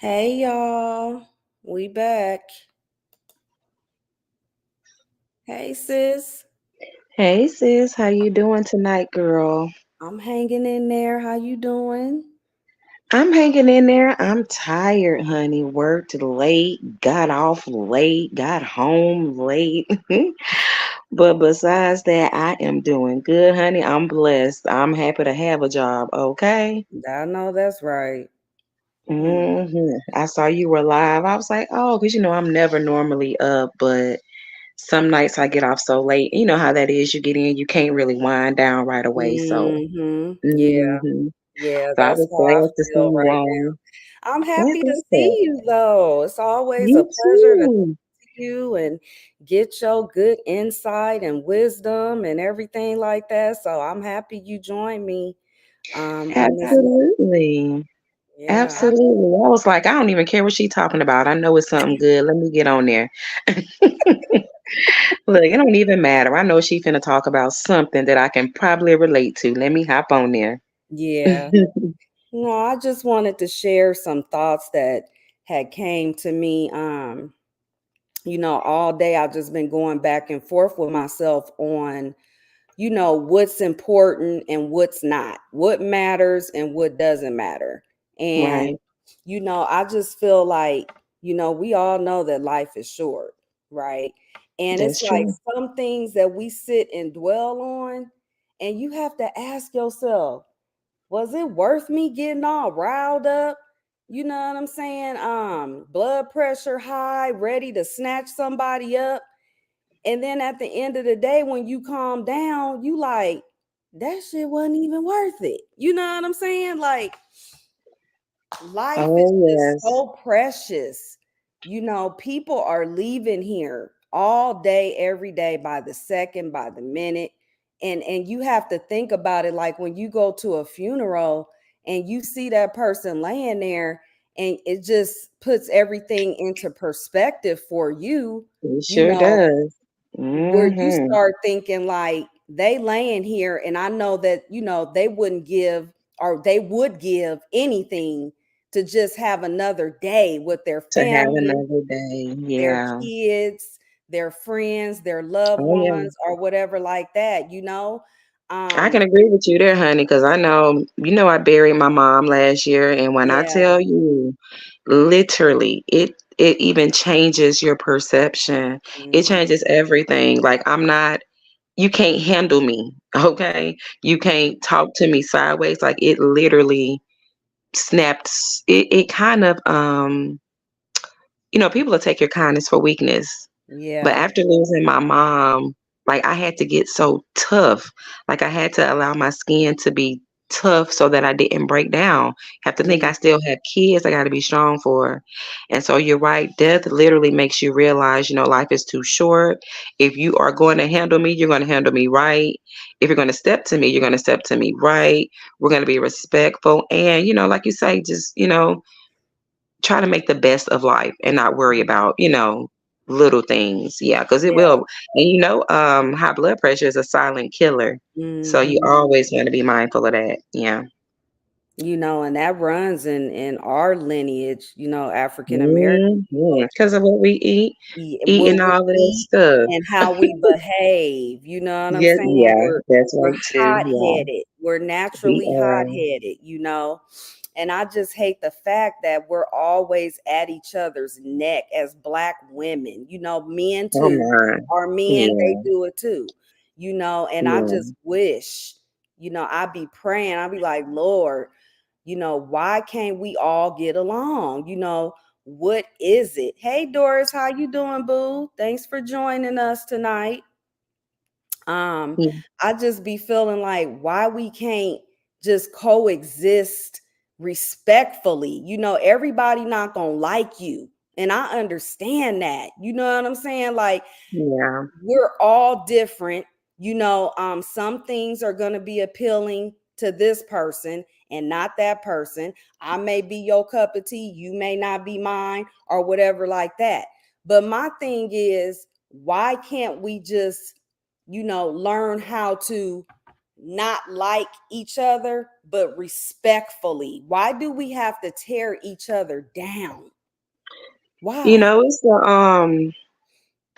Hey y'all, we back. Hey sis, Hey sis, how you doing tonight, girl? I'm hanging in there. How you doing? I'm hanging in there. I'm tired, honey. Worked late, got off late, got home late. But besides that, I am doing good, honey. I'm blessed. I'm happy to have a job, okay? I know that's right. Hmm. I saw you were live. I was like, oh, because I'm never normally up, but some nights I get off so late. You know how that is. You get in, you can't really wind down right away. So, Yeah, hmm yeah, so I that's was how I glad to see feel you right on. now. I'm That's happy to what's see up. you though. It's always a You pleasure to too. see you and get your good insight and wisdom and everything like that. So I'm happy you joined me on this. Absolutely. Yeah. Absolutely. I was like, I don't even care what she talking about. I know it's something good. Let me get on there. Look, it don't even matter. I know she finna talk about something that I can probably relate to. Let me hop on there. Yeah. No, I just wanted to share some thoughts that had came to me. All day I've just been going back and forth with myself on, what's important and what's not, what matters and what doesn't matter. And, Right. I just feel like, we all know that life is short, right? And it's That's like true. some things that we sit and dwell on, and you have to ask yourself, was it worth me getting all riled up? You know what I'm saying? Blood pressure high, ready to snatch somebody up. And then at the end of the day, when you calm down, you like, that shit wasn't even worth it. You know what I'm saying? Like, life is Oh, just yes. so precious. People are leaving here all day, every day, by the second, by the minute. And you have to think about it like when you go to a funeral and you see that person laying there, and it just puts everything into perspective for you, It you sure know, does. where you Mm-hmm. start thinking like they laying here, and I know that they wouldn't give, or they would give anything to just have another day with their To have family, another day. their Yeah. kids, their friends, their loved Oh, yeah. ones, or whatever like that. I um can agree with you there, honey, because I know, I buried my mom last year, and when I yeah. tell you, literally, it even changes your perception. It Mhm. changes everything. Like you can't handle me, okay? You can't talk to me sideways. Like it literally snapped. It kind of people will take your kindness for weakness. But Yeah. after losing my mom, like I had to get so tough. Like I had to allow my skin to be tough so that I didn't break down. Have to think I Mhm. still have kids I got to be strong for. And so you're right. Death literally makes you realize, life is too short. If you are going to handle me, you're going to handle me right. If you're going to step to me, you're going to step to me right. We're going to be respectful. And, like you say, just, try to make the best of life and not worry about, little things. Yeah, because it Yeah. will. And high blood pressure is a silent killer. So you Mhm. always want to be mindful of that. Yeah. And that runs in our lineage, African American people. Because of what we eat, What eating we all of that eat stuff. and how we behave. You know what I'm Yeah, saying? yeah, that's We're right too. hot Yeah, headed. We're we naturally hot are. headed. And I just hate the fact that we're always at each other's neck as black women. Men Oh too. my. Our men, they Yeah, do it too. And I yeah. just wish, I be praying. I be like, Lord, why can't we all get along? What is it? Hey Doris, how you doing, boo? Thanks for joining us tonight. um Yeah. I just be feeling like why we can't just coexist respectfully. Everybody not gonna like you, and I understand that. You know what I'm saying? Like, Yeah. we're all different. Some things are going to be appealing to this person and not that person. I may be your cup of tea, you may not be mine, or whatever like that. But my thing is, why can't we just learn how to not like each other, but respectfully? Why do we have to tear each other down? You Why? know,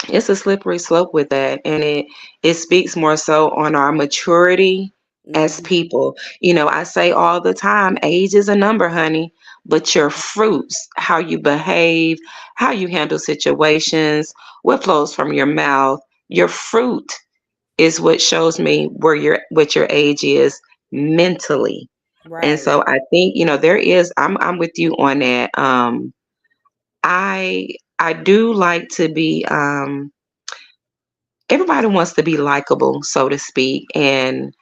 it's a slippery slope with that, and it speaks more so on our maturity as Hmm. people. You know, I say all the time, age is a number, honey, but your fruits, how you behave, how you handle situations, what flows from your mouth, your fruit is what shows me what your age is mentally. And Right. so I think, there is I'm with you on that. I I do like to be everybody wants to be likable, so to speak. And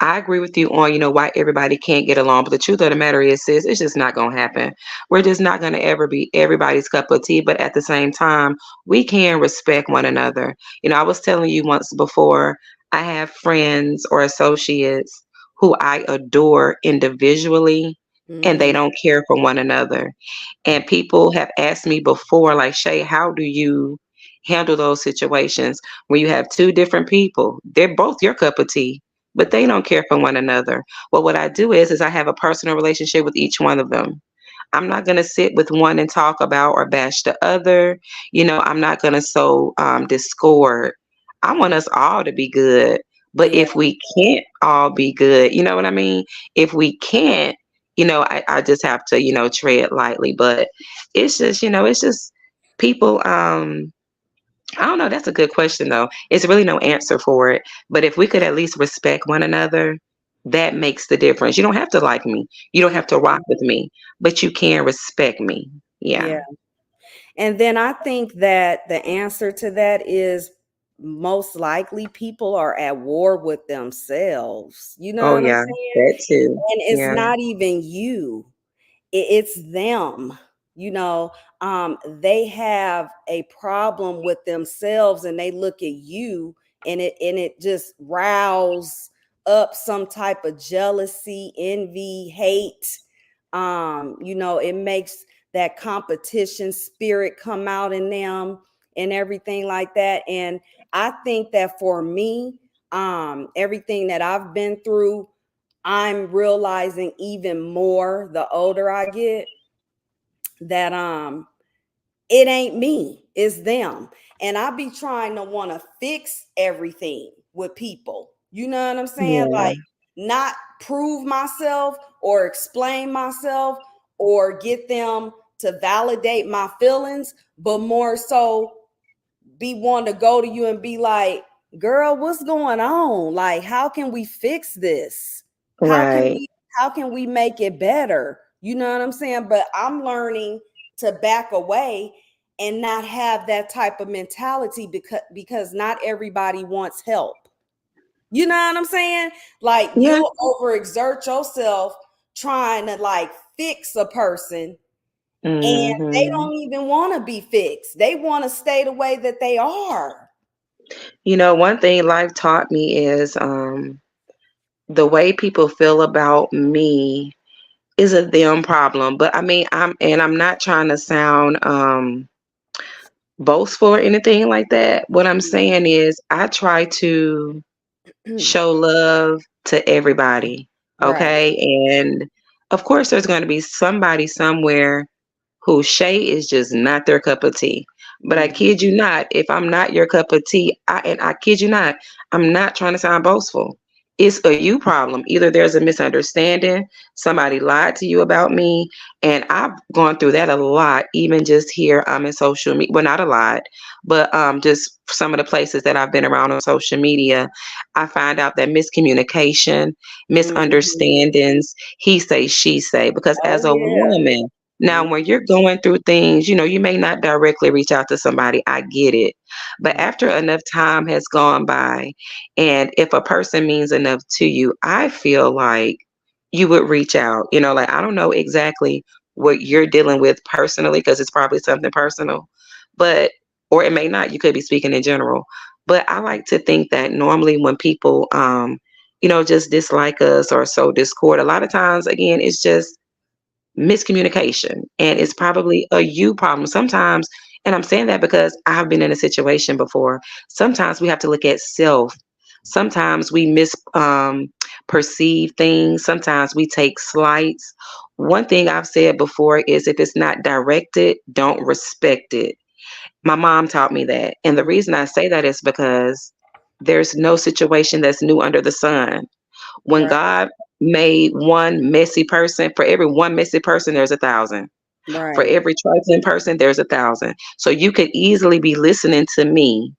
I agree with you on, why everybody can't get along. But the truth of the matter is, sis, it's just not going to happen. We're just not going to ever be everybody's cup of tea. But at the same time, we can respect one another. I was telling you once before, I have friends or associates who I adore individually, and they Hmm. don't care for one another. And people have asked me before, like, Shay, how do you handle those situations when you have two different people? They're both your cup of tea, but they don't care for one another. Well, what I do is I have a personal relationship with each one of them. I'm not going to sit with one and talk about or bash the other. I'm not going to sow discord. I want us all to be good. But Yeah. if we can't all be good, you know what I mean? If we can't, I just have to, tread lightly. But it's just people. I don't know. That's a good question, though. It's really no answer for it. But if we could at least respect one another, that makes the difference. You don't have to like me. You don't have to rock Mhm. with me, but you can respect me. Yeah. Yeah. And then I think that the answer to that is most likely people are at war with themselves. You know Oh, what I'm yeah. saying? That too. And it's Yeah. not even you. It's them. you know they have a problem with themselves, and they look at you, and it just rouse up some type of jealousy, envy, hate. It makes that competition spirit come out in them and everything like that. And I think that for me, everything that I've been through, I'm realizing even more the older I get, that it ain't me, it's them. And I be trying to want to fix everything with people. You know what I'm saying? Yeah. Like, not prove myself or explain myself or get them to validate my feelings, but more so be one to go to you and be like, girl, what's going on? Like, how can we fix this? How can Right. we how can we make it better? You know what I'm saying? But I'm learning to back away and not have that type of mentality, because not everybody wants help. You know what I'm saying? Like, Yeah. you'll overexert yourself trying to like fix a person, and they Hmm. don't even want to be fixed. They want to stay the way that they are. One thing life taught me is the way people feel about me is a them problem. But I mean, I'm not trying to sound boastful or anything like that. What I'm saying is I try to show love to everybody. Right. Okay. And of course, there's going to be somebody somewhere who Shay is just not their cup of tea. But I Mhm. kid you not, if I'm not your cup of tea, I kid you not, I'm not trying to sound boastful. It's a you problem. Either there's a misunderstanding, somebody lied to you about me, and I've gone through that a lot, even just here in social media. Well, not a lot, but just some of the places that I've been around on social media, I find out that miscommunication, Mhm. misunderstandings, he say, she say, because Oh as a yeah. woman, now, Mhm. when you're going through things, you may not directly reach out to somebody. I get it. But after enough time has gone by, and if a person means enough to you, I feel like you would reach out. Like, I don't know exactly what you're dealing with personally, because it's probably something personal, but, or it may not. You could be speaking in general. But I like to think that normally when people, just dislike us or sow discord, a lot of times, again, it's just miscommunication, and Mhm. it's probably a you problem sometimes. And I'm saying that because I've been in a situation before. Sometimes we have to look at self. Sometimes we perceive things. Sometimes we take slights. One thing I've said before is if it's not directed, don't respect it. My mom taught me that. And the Mm, reason I say that is because there's no situation that's new under the sun. When right, God made one messy person, for every one messy person, there's a thousand. For right. every trifling person, there's a thousand. So you could easily be listening to me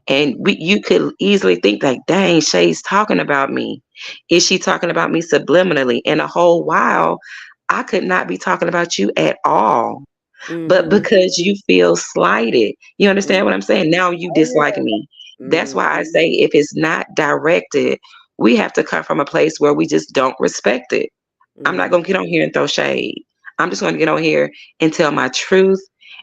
and you could easily think like, dang, Shay's talking about me. Is she talking about me subliminally? And a whole while, I could not be talking about you at all. But Mm-hmm. because you feel slighted, you understand what I'm saying? Now you Oh dislike yeah. me. That's why I Mm-hmm. say if it's not directed, we have to come from a place where we just don't respect it. I'm not Mm-hmm. gonna get on here and throw shade. I'm just gonna get on here and tell my truth.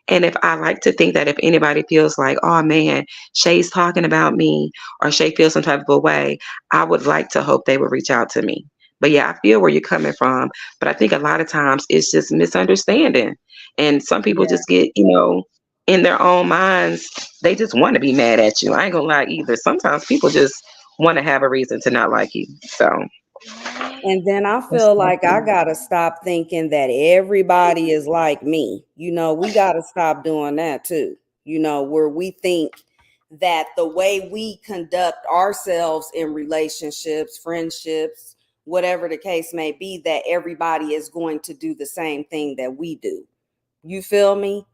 And if I like to think that if anybody feels like, oh man, Shay's talking about me or Shay feels some type of a way, I would like to hope they would reach out to me. But yeah, I feel where you're coming from. But I think a lot of times it's just misunderstanding. And some people Yeah. just get, in their own minds, they just want to be mad at you. I ain't gonna lie either. Sometimes people just want to have a reason to not like you. So And then I that's feel like I something. gotta stop thinking that everybody is like me. We gotta stop doing that too. Where we think that the way we conduct ourselves in relationships, friendships, whatever the case may be, that everybody is going to do the same thing that we do. You feel me?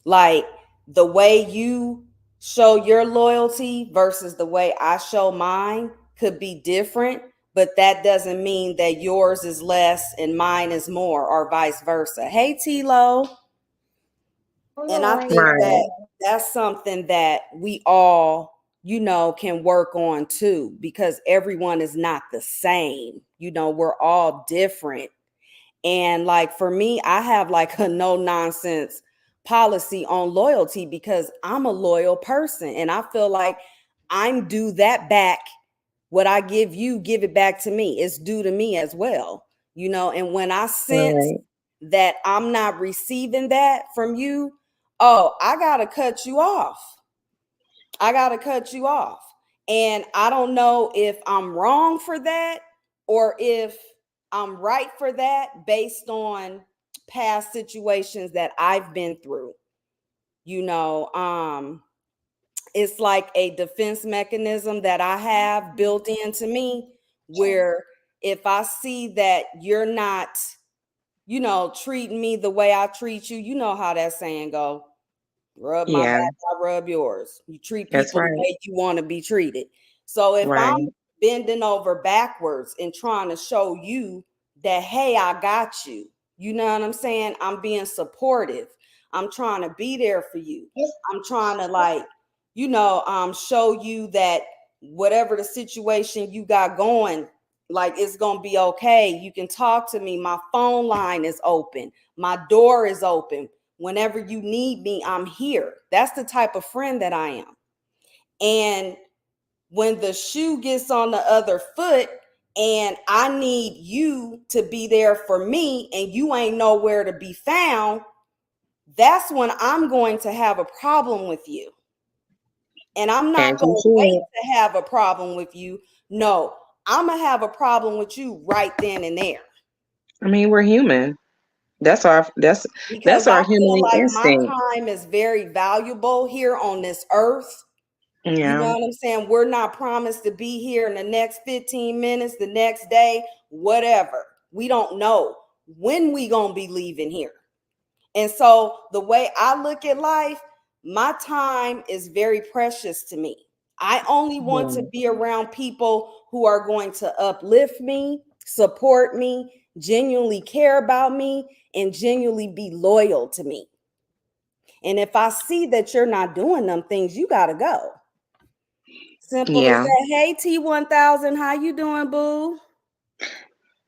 Like the way you show your loyalty versus the way I show mine could be different, but that doesn't mean that yours is less and mine is more, or vice versa. Hey, Tilo. And I think Right. that that's something that we all, can work on too, because everyone is not the same. We're all different. And like for me, I have like a no nonsense policy on loyalty because I'm a loyal person and I feel like I'm due that back. What I give you, give it back to me. It's due to me as well. And when I sense Right. that I'm not receiving that from you, oh, I got to cut you off. I got to cut you off. And I don't know if I'm wrong for that or if I'm right for that based on past situations that I've been through. You know, um it's like a defense mechanism that I have built into me where if I see that you're not, treating me the way I treat you, you know how that saying go, rub my back, Yeah, I rub yours. You treat that's people the right. way you want to be treated. So if I'm Right. bending over backwards and trying to show you that, hey, I got you, you know what I'm saying? I'm being supportive. I'm trying to be there for you. I'm trying to show you that whatever the situation you got going, like it's gonna be okay. You can talk to me. My phone line is open. My door is open. Whenever you need me, I'm here. That's the type of friend that I am. And when the shoe gets on the other foot and I need you to be there for me and you ain't nowhere to be found, that's when I'm going to have a problem with you. And I'm not As going you to wait should. to have a problem with you. No, I'm going to have a problem with you right then and there I mean, we're human. That's our that's because that's I our feel human like my instinct. time is very valuable here on this earth. You know Yeah. what I'm saying? We're not promised to be here in the next 15 minutes, the next day, whatever. We don't know when we going to be leaving here. And so the way I look at life, my time is very precious to me. I only want to Yeah. be around people who are going to uplift me, support me, genuinely care about me, and genuinely be loyal to me. And if I see that you're not doing them things, you got to go. Simple as Yeah. that. Hey T1000, how you doing, boo?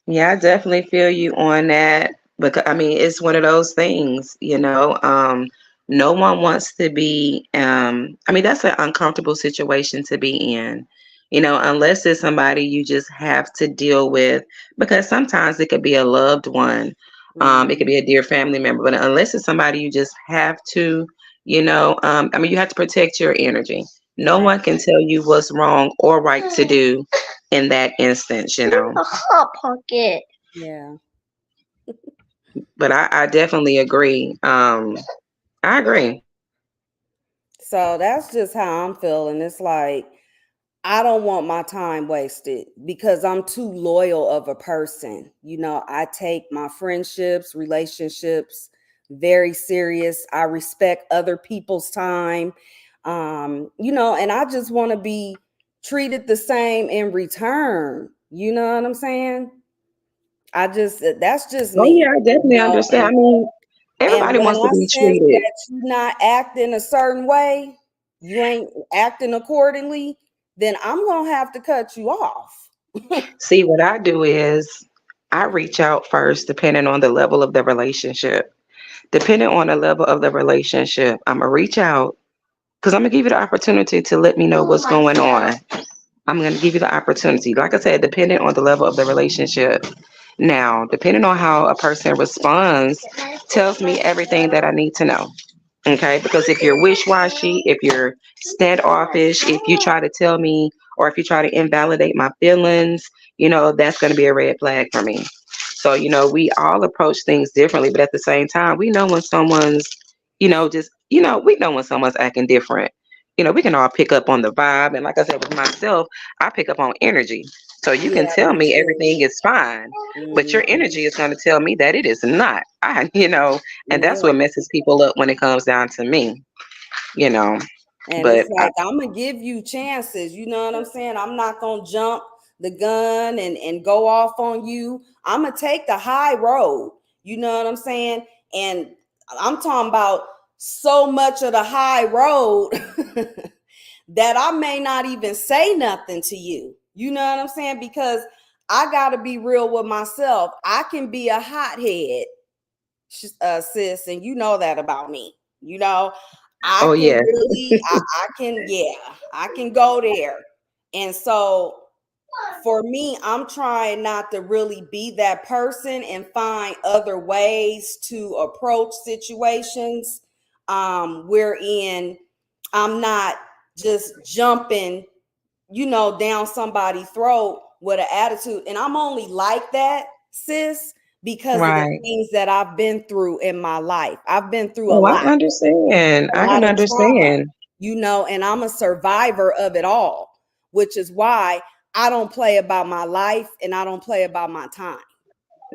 Yeah, I definitely feel you on that because I mean it's one of those things. No one wants to be I mean that's an uncomfortable situation to be in. Unless it's somebody you just have to deal with because sometimes it could be a loved one. It could Mm-hmm. be a dear family member, but unless it's somebody you just have to, I mean you have to protect your energy. No Right. one can tell you what's wrong or right to do in that instance, you know. A hot pocket. Yeah. But I definitely agree. I agree. So that's just how I'm feeling. It's like I don't want my time wasted because I'm too loyal of a person. I take my friendships, relationships very serious. I respect other people's time. And I just want to be treated the same in return. You know what I'm saying? That's just Oh me, yeah, I definitely understand. I and mean, and everybody when wants to I be sense treated. that you not acting a certain way, you ain't acting accordingly, then I'm gonna have to cut you off. See, what I do is I reach out first, depending on the level of the relationship. Depending on the level of the relationship, I'm gonna reach out because I'm gonna give you the opportunity to let me know what's going on. I'm gonna give you the opportunity. Like I said, depending on the level of the relationship. Now, depending on how a person responds, tells me everything that I need to know. Okay, because if you're wish-washy, if you're standoffish, if you try to tell me or if you try to invalidate my feelings, that's going to be a red flag for me. So, we all approach things differently, but at the same time, we know when someone's, we know when someone's acting different. We can all pick up on the vibe. And like I said, with myself, I pick up on energy. So you can Yeah, tell me me too. everything is fine, but your Hmm. energy is going to tell me that it is not. And that's Yeah. what messes people up when it comes down to me, you know. And But it's like I'm gonna give you chances. You know what I'm saying? I'm not gonna jump the gun and go off on you. I'm gonna take the high road. You know what I'm saying? And I'm talking about so much of the high road that I may not even say nothing to you. You know what I'm saying? Because I gotta be real with myself. I can be a hothead, sis, and you know that about me. You know, I oh can yeah, really, I can, yeah, I can go there. And so for me, I'm trying not to really be that person and find other ways to approach situations wherein I'm not just jumping, down somebody's throat with an attitude. And I'm only like that, sis, because of the right. things that I've been through in my life. I've been through Oh, I understand. a I lot can of trauma, understand. and I'm a survivor of it all, which is why I don't play about my life and I don't play about my time.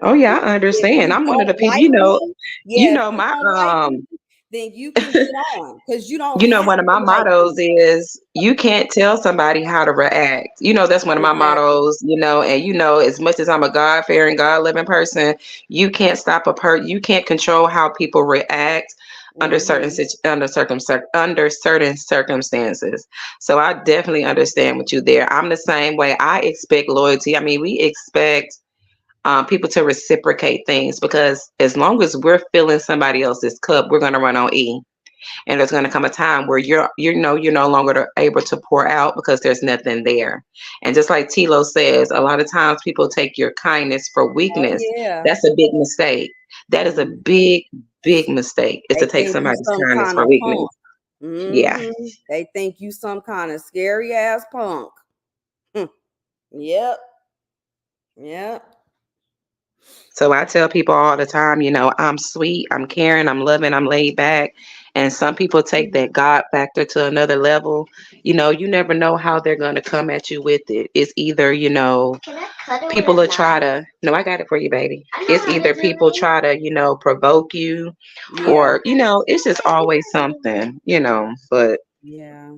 Oh yeah, If I if understand. you I'm one of don't the people, like me, yeah, if you my don't like me, then you can get on because you don't have one of my to like mottos me. is you can't tell somebody how to react. That's one of my Exactly. mottos, and as much as I'm a God-fearing, God-living person, you can't you can't control how people react Hmm. under certain circumstances. So I definitely understand with you there. I'm the same way. I expect loyalty. I mean, we expect people to reciprocate things because as long as we're filling somebody else's cup, we're going to run on E, and there's going to come a time where you're no longer able to pour out because there's nothing there. And just like Tilo says, a lot of times people take your kindness for Oh weakness. yeah. That's a big mistake. That is a Mhm. big mistake, is to They take think you somebody's some kindness kind for of weakness. punk. Yeah. They think you some kind of scary ass punk. Hmm. Yep. Yep. So I tell people all the time, I'm sweet, I'm caring, I'm loving, I'm laid back. And some people take that God factor to another level. You never know how they're going to come at you with it. It's either, people will try to, no, I got it for you, baby. It's either people try to, provoke you, Yeah. or, it's just always something, but Yeah.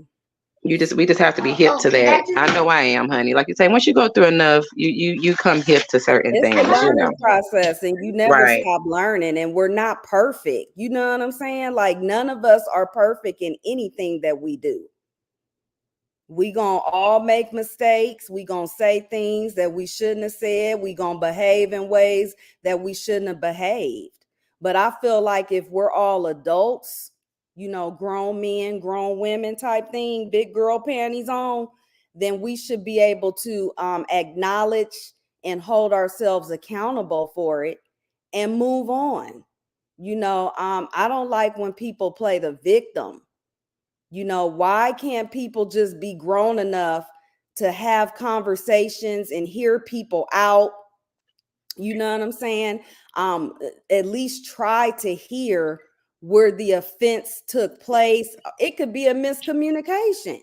we just have to be hip to that. I know I am, honey. Like you say, once you go through enough, you come hip to certain It's a things. learning process and you never Right. stop learning, and we're not perfect. You know what I'm saying? Like none of us are perfect in anything that we do. We gonna all make mistakes. We gonna say things that we shouldn't have said. We gonna behave in ways that we shouldn't have behaved. But I feel like if we're all adults, grown men, grown women type thing, big girl panties on, then we should be able to acknowledge and hold ourselves accountable for it and move on. I don't like when people play the victim. Why can't people just be grown enough to have conversations and hear people out? You know what I'm saying? At least try to hear where the offense took place. It could be a miscommunication.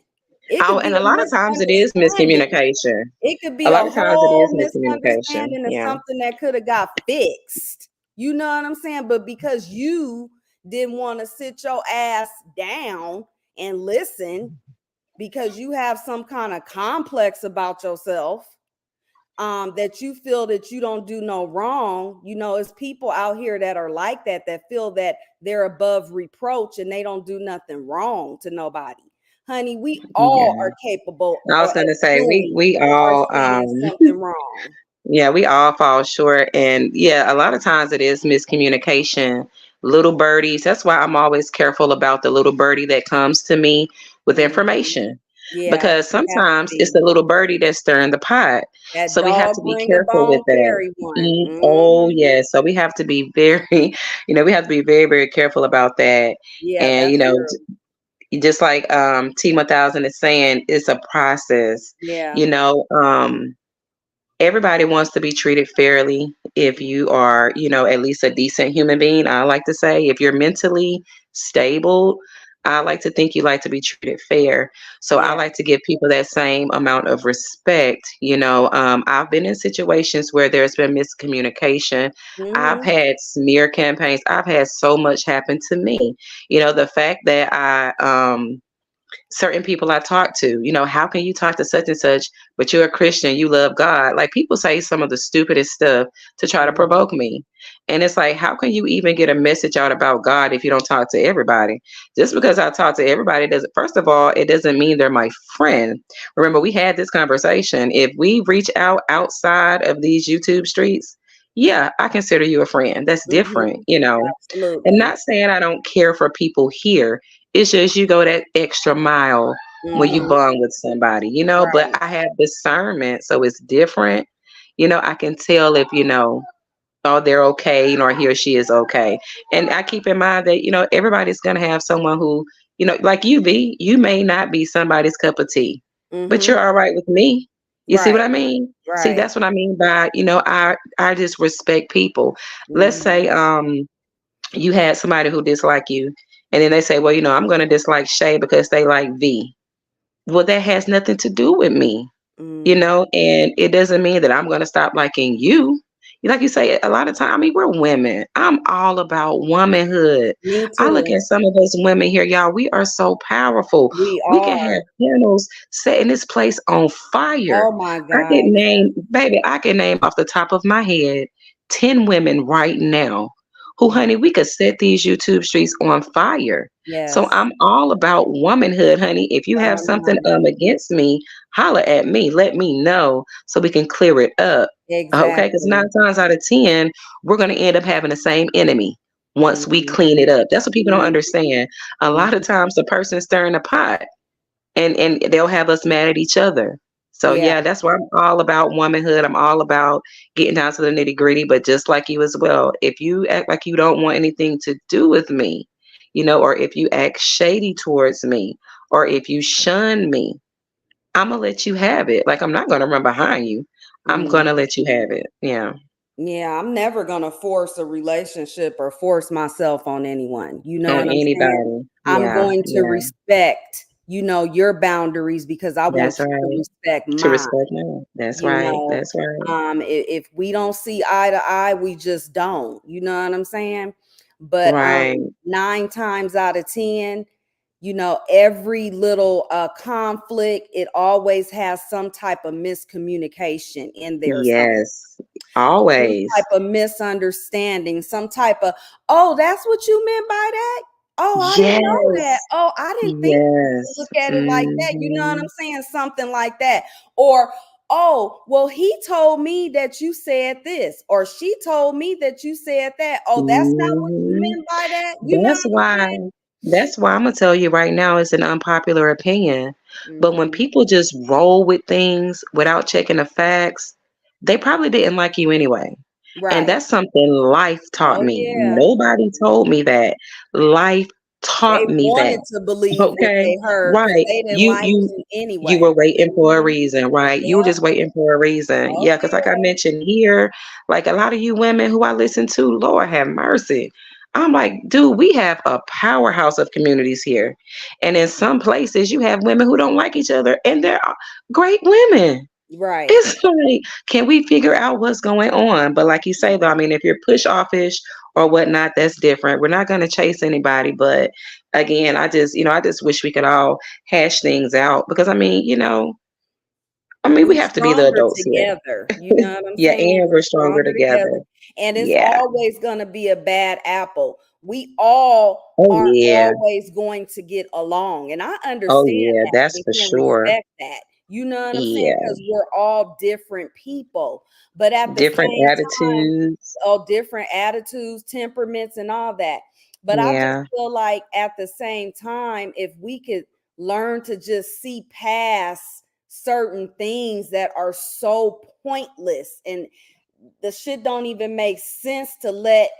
It Oh, could be and a a lot of times it is misunderstanding. miscommunication. It could A be a lot of times it whole is miscommunication. misunderstanding of Yeah. something that could have got fixed. You know what I'm saying? But because you didn't want to sit your ass down and listen because you have some kind of complex about yourself, that you feel that you don't do no wrong. It's people out here that are like that feel that they're above reproach and they don't do nothing wrong to nobody. Honey, we all Yeah. are capable I was of gonna say doing we or all saying something wrong. yeah, we all fall short. And yeah, a lot of times it is miscommunication. Little birdies. That's why I'm always careful about the little birdie that comes to me with Hmm. information. Yeah, Because you have to sometimes it's be. the little birdie that's stirring the pot. That So we have to dog be bring a careful with bone, that. carry one. Oh, Hmm. yes. So we have to be very, we have to be very, very careful about that. Yeah, And, that's true. just like T 1000 is saying, it's a process. Yeah. You know, everybody wants to be treated fairly. If you are, at least a decent human being, I like to say, if you're mentally stable, I like to think you like to be treated fair. So I Yeah. like to give people that same amount of respect. I've been in situations where there's been miscommunication. I've Hmm. had smear campaigns. I've had so much happen to me. The fact that certain people I talk to, how can you talk to such and such, but you're a Christian, you love God? Like, people say some of the stupidest stuff to try to Hmm. provoke me. And it's like, how can you even get a message out about God if you don't talk to everybody? Just because I talk to everybody doesn't, first of all, it doesn't mean they're my friend. Remember, we had this conversation. If we reach out outside of these YouTube streets, yeah, I consider you a friend. That's different, Hmm. and Absolutely. not saying I don't care for people here. It's just you go that extra mile when you Hmm. bond with somebody, but Right. I have discernment, so it's different. I can tell if, oh, they're okay, or he or she is okay. And I keep in mind that, everybody's going to have someone who, like you, be, you may not be somebody's cup of tea, but Hmm. you're all right with me. You see what Right. I mean? See, Right. that's what I mean by, I just respect people. Let's Hmm. say, you had somebody who dislike you, and then they say, well, I'm going to dislike Shay because they like V. Well, that has nothing to do with me, Hmm. and it doesn't mean that I'm going to stop liking you. Like you say, a lot of time, I mean, we're women. I'm all about womanhood. Me I look too. at some of us women here, y'all. We are so powerful. We We can are. have panels setting this place on fire. Oh my I God. can name, baby, I can name off the top of my head 10 women right now who, Yeah. honey, we could set these YouTube streets on fire. So Yes. I'm all about womanhood, honey. If you have something Amen. against me, holler at me. Let me know so we can clear it up. Okay, because Exactly. 9 times out of 10, we're going to end up having the same enemy once we clean Hmm. it up. That's what people don't Hmm. understand. A lot of times, the person stirring the pot, and they'll have us mad at each other. So Yeah. yeah, that's why I'm all about womanhood. I'm all about getting down to the nitty gritty. But just like you as well, if you act like you don't want anything to do with me, or if you act shady towards me, or if you shun me, I'm gonna let you have it. Like, I'm not gonna run behind you. I'm gonna Hmm. let you have it. Yeah. Yeah, I'm never gonna force a relationship or force myself on anyone. You know On what I'm saying? anybody. I'm Yeah, going to yeah. respect, your boundaries because I want That's you to right. respect To mine. respect me. That's You right. know, That's right. if we don't see eye to eye, we just don't. You know what I'm saying? But Right. 9 times out of 10, every little conflict, it always has some type of miscommunication in there Yes. some type Always. of misunderstanding, some type of, oh, that's what you meant by that? Oh, I didn't know that. Yes. Oh, I didn't think to Yes. look at it like that. You know what I'm Mhm. saying? Something like that. Or, oh, well, he told me that you said this, or she told me that you said that. Oh, that's not what you Mhm. meant by that. You know That's what I'm why saying? I'm gonna tell you right now, it's an unpopular opinion. But when Hmm. people just roll with things without checking the facts, they probably didn't like you anyway. And Right. that's something life taught Oh, me. yeah. Nobody told me that. Life taught They me that. wanted to believe what Okay. they heard because Right. they didn't You like you you you anyway. were waiting for a Mhm. reason, right? You were Yep. just waiting for a reason. Oh, Yeah, because like I yeah. mentioned here, like a lot of you women who I listen to, Lord have mercy. I'm like, dude, we have a powerhouse of communities here. And in some places you have women who don't like each other and they're great women. Right. It's like, can we figure out what's going on? But like you say, though, I mean, if you're push offish or whatnot, that's different. We're not going to chase anybody. But again, I just wish we could all hash things out because we We're have to be the stronger adults here. together. You know what I'm Yeah, saying? and We're we're stronger stronger together. together. And it's Yeah. always going to be a bad apple. We all Oh, aren't yeah. always going to get along. And I Oh, understand yeah. that That's and for can sure. respect that. You know what I'm saying? Yeah. Because we're all different people. But at the Different same time, attitudes. all different attitudes, temperaments, and all that. But I just Yeah. feel like at the same time, if we could learn to just see past certain things that are so pointless and the shit don't even make sense to let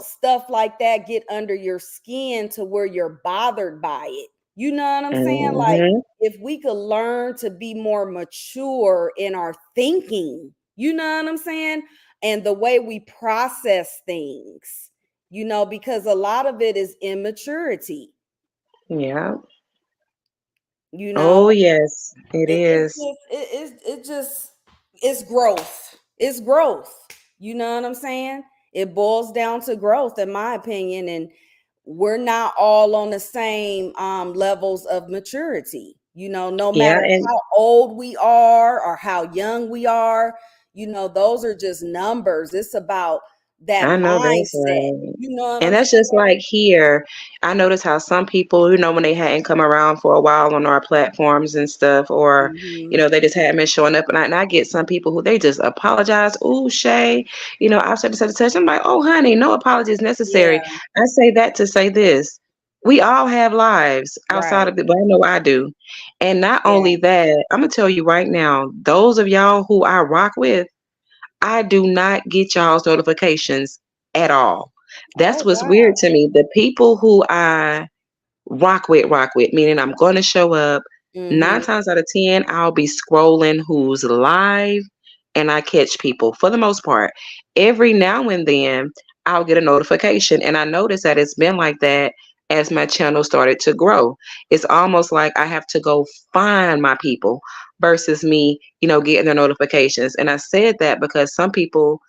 stuff like that get under your skin to where you're bothered by it. You know what I'm saying? Like, Hmm. if we could learn to be more mature in our thinking, you know what I'm saying, and the way we process things, because a lot of it is immaturity. Yeah. you know Oh, yes, it it's is. just it's growth. It's growth. You know what I'm saying? It boils down to growth, in my opinion, and we're not all on the same levels of maturity. No Yeah. matter And how old we are or how young we are, those are just numbers. It's about that I know that's mindset. right. You know what And I'm that's just saying? like here. I notice how some people, when they hadn't come around for a while on our platforms and stuff, or, Hmm. they just hadn't been showing up. And I get some people who they just apologize. Ooh, Shay, I've said such and such. I'm like, oh, honey, no apology is necessary. Yeah. I say that to say this. We all have lives outside Right. of it, but I know I do. And not Yeah. only that, I'm going to tell you right now, those of y'all who I rock with, I do not get y'all's notifications at all. That's Oh, what's weird wow. to me. The people who I rock with, meaning I'm going to show up. Nine Hmm. times out of 10, I'll be scrolling who's live and I catch people for the most part. Every now and then, I'll get a notification. And I notice that it's been like that as my channel started to grow. It's almost like I have to go find my people versus me, getting their notifications. And I said that because some people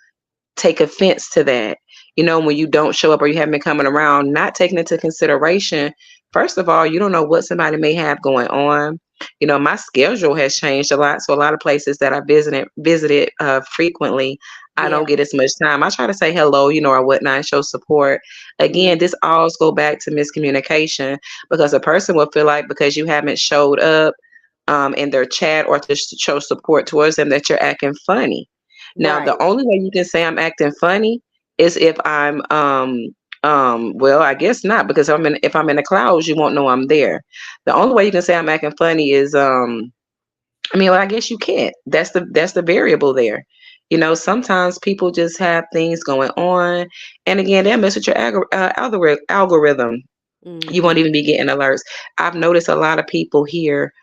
take offense to that. When you don't show up or you haven't been coming around, not taking into consideration, first of all, you don't know what somebody may have going on. My schedule has changed a lot. So a lot of places that I visited frequently, I Yeah. don't get as much time. I try to say hello, or whatnot, and show support. Again, Mhm. this all go back to miscommunication because a person will feel like because you haven't showed up in their chat or to show support towards them that you're acting funny. Now, Right. the only way you can say I'm acting funny is if I'm well, I guess not because if I'm in the clouds, you won't know I'm there. The only way you can say I'm acting funny is well, I guess you can't. That's the variable there. Sometimes people just have things going on, and again, they'll mess with your algorithm. You won't Mhm. even be getting alerts. I've noticed a lot of people here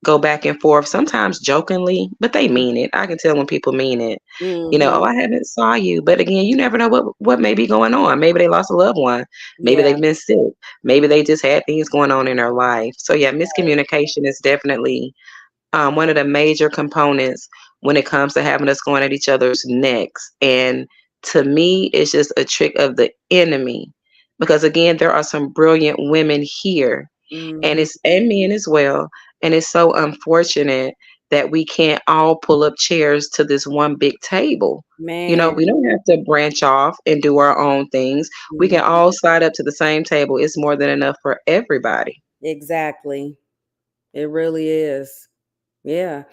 go back and forth, sometimes jokingly, but they mean it. I can tell when people mean it. Oh, Mhm. I haven't saw you. But again, you never know what may be going on. Maybe they lost a loved one. Maybe Yeah. they've been sick. Maybe they just had things going on in their life. So yeah, miscommunication is definitely one of the major components when it comes to having us going at each other's necks. And to me, it's just a trick of the enemy. Because again, there are some brilliant women here Mhm. and men as well. And it's so unfortunate that we can't all pull up chairs to this one big table. We Man. don't have to branch off and do our own things. We can Mhm. all slide up to the same table. It's more than enough for everybody. Exactly. It really is. Yeah.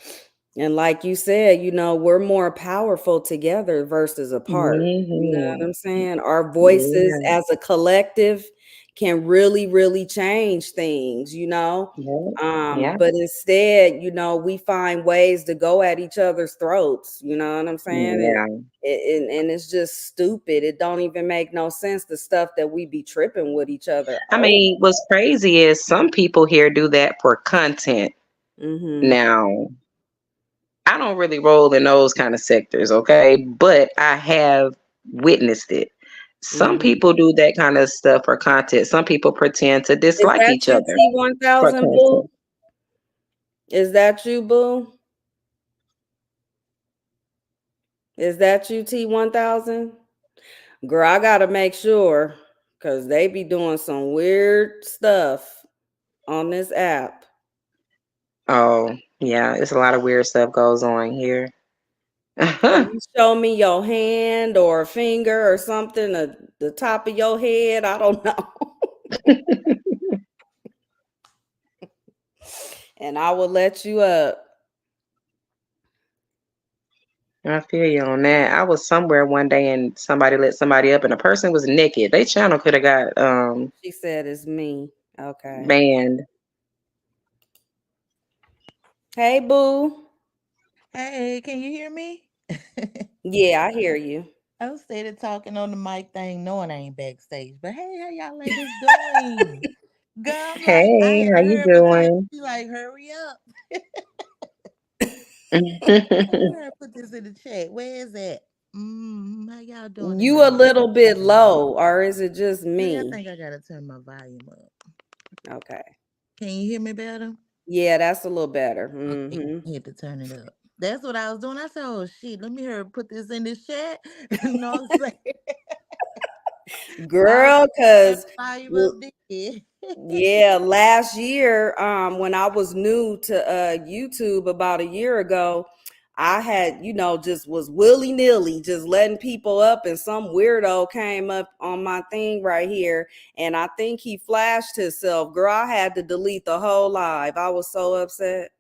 And like you said, we're more powerful together versus apart. You know Hmm. what I'm saying? Our voices Yeah. as a collective can really, really change things, Yeah. Yeah. but instead, we find ways to go at each other's throats, you know what I'm saying? Yeah. And it's just stupid. It don't even make no sense, the stuff that we be tripping with each other I over. mean, what's crazy is some people here do that for content. Mm-hmm. Now, I don't really roll in those kind of sectors, okay? But I have witnessed it. Some Mm-hmm. people do that kind of stuff for content. Some people pretend to Is dislike that each you, other for T1000, boo? content. Is that you, boo? Is that you, T1000? Girl, I gotta make sure, because they be doing some weird stuff on this app. Oh, yeah, it's a lot of weird stuff goes on here. Can you show me your hand or a finger or something at the top of your head? I don't know. And I will let you up. I feel you on that. I was somewhere one day and somebody let somebody up and the person was naked. They channel could have got She said it's me. Okay. banned. Hey, boo. Hey, can you hear me? Yeah, I hear you. I'm steady talking on the mic thing, knowing I ain't backstage. But hey, how y'all ladies doing? Girl, I'm like, I Hey, had how you heard my time. doing? She like, hurry up. Let me put this in the chat. Where is it? How y'all doing You a tonight? little bit low, or is it just Maybe I me? think I gotta turn my volume up. Okay. Can you hear me better? Yeah, that's a little better. Okay, Hmm. I had to turn it up. That's what I was doing. I said, oh shit, let me hurry put this in this chat. You know what I'm saying? So I was Girl, turning cause the volume up there. yeah, last year, when I was new to YouTube about a year ago, I had, just was willy-nilly just letting people up, and some weirdo came up on my thing right here, and I think he flashed himself. Girl, I had to delete the whole live. I was so upset.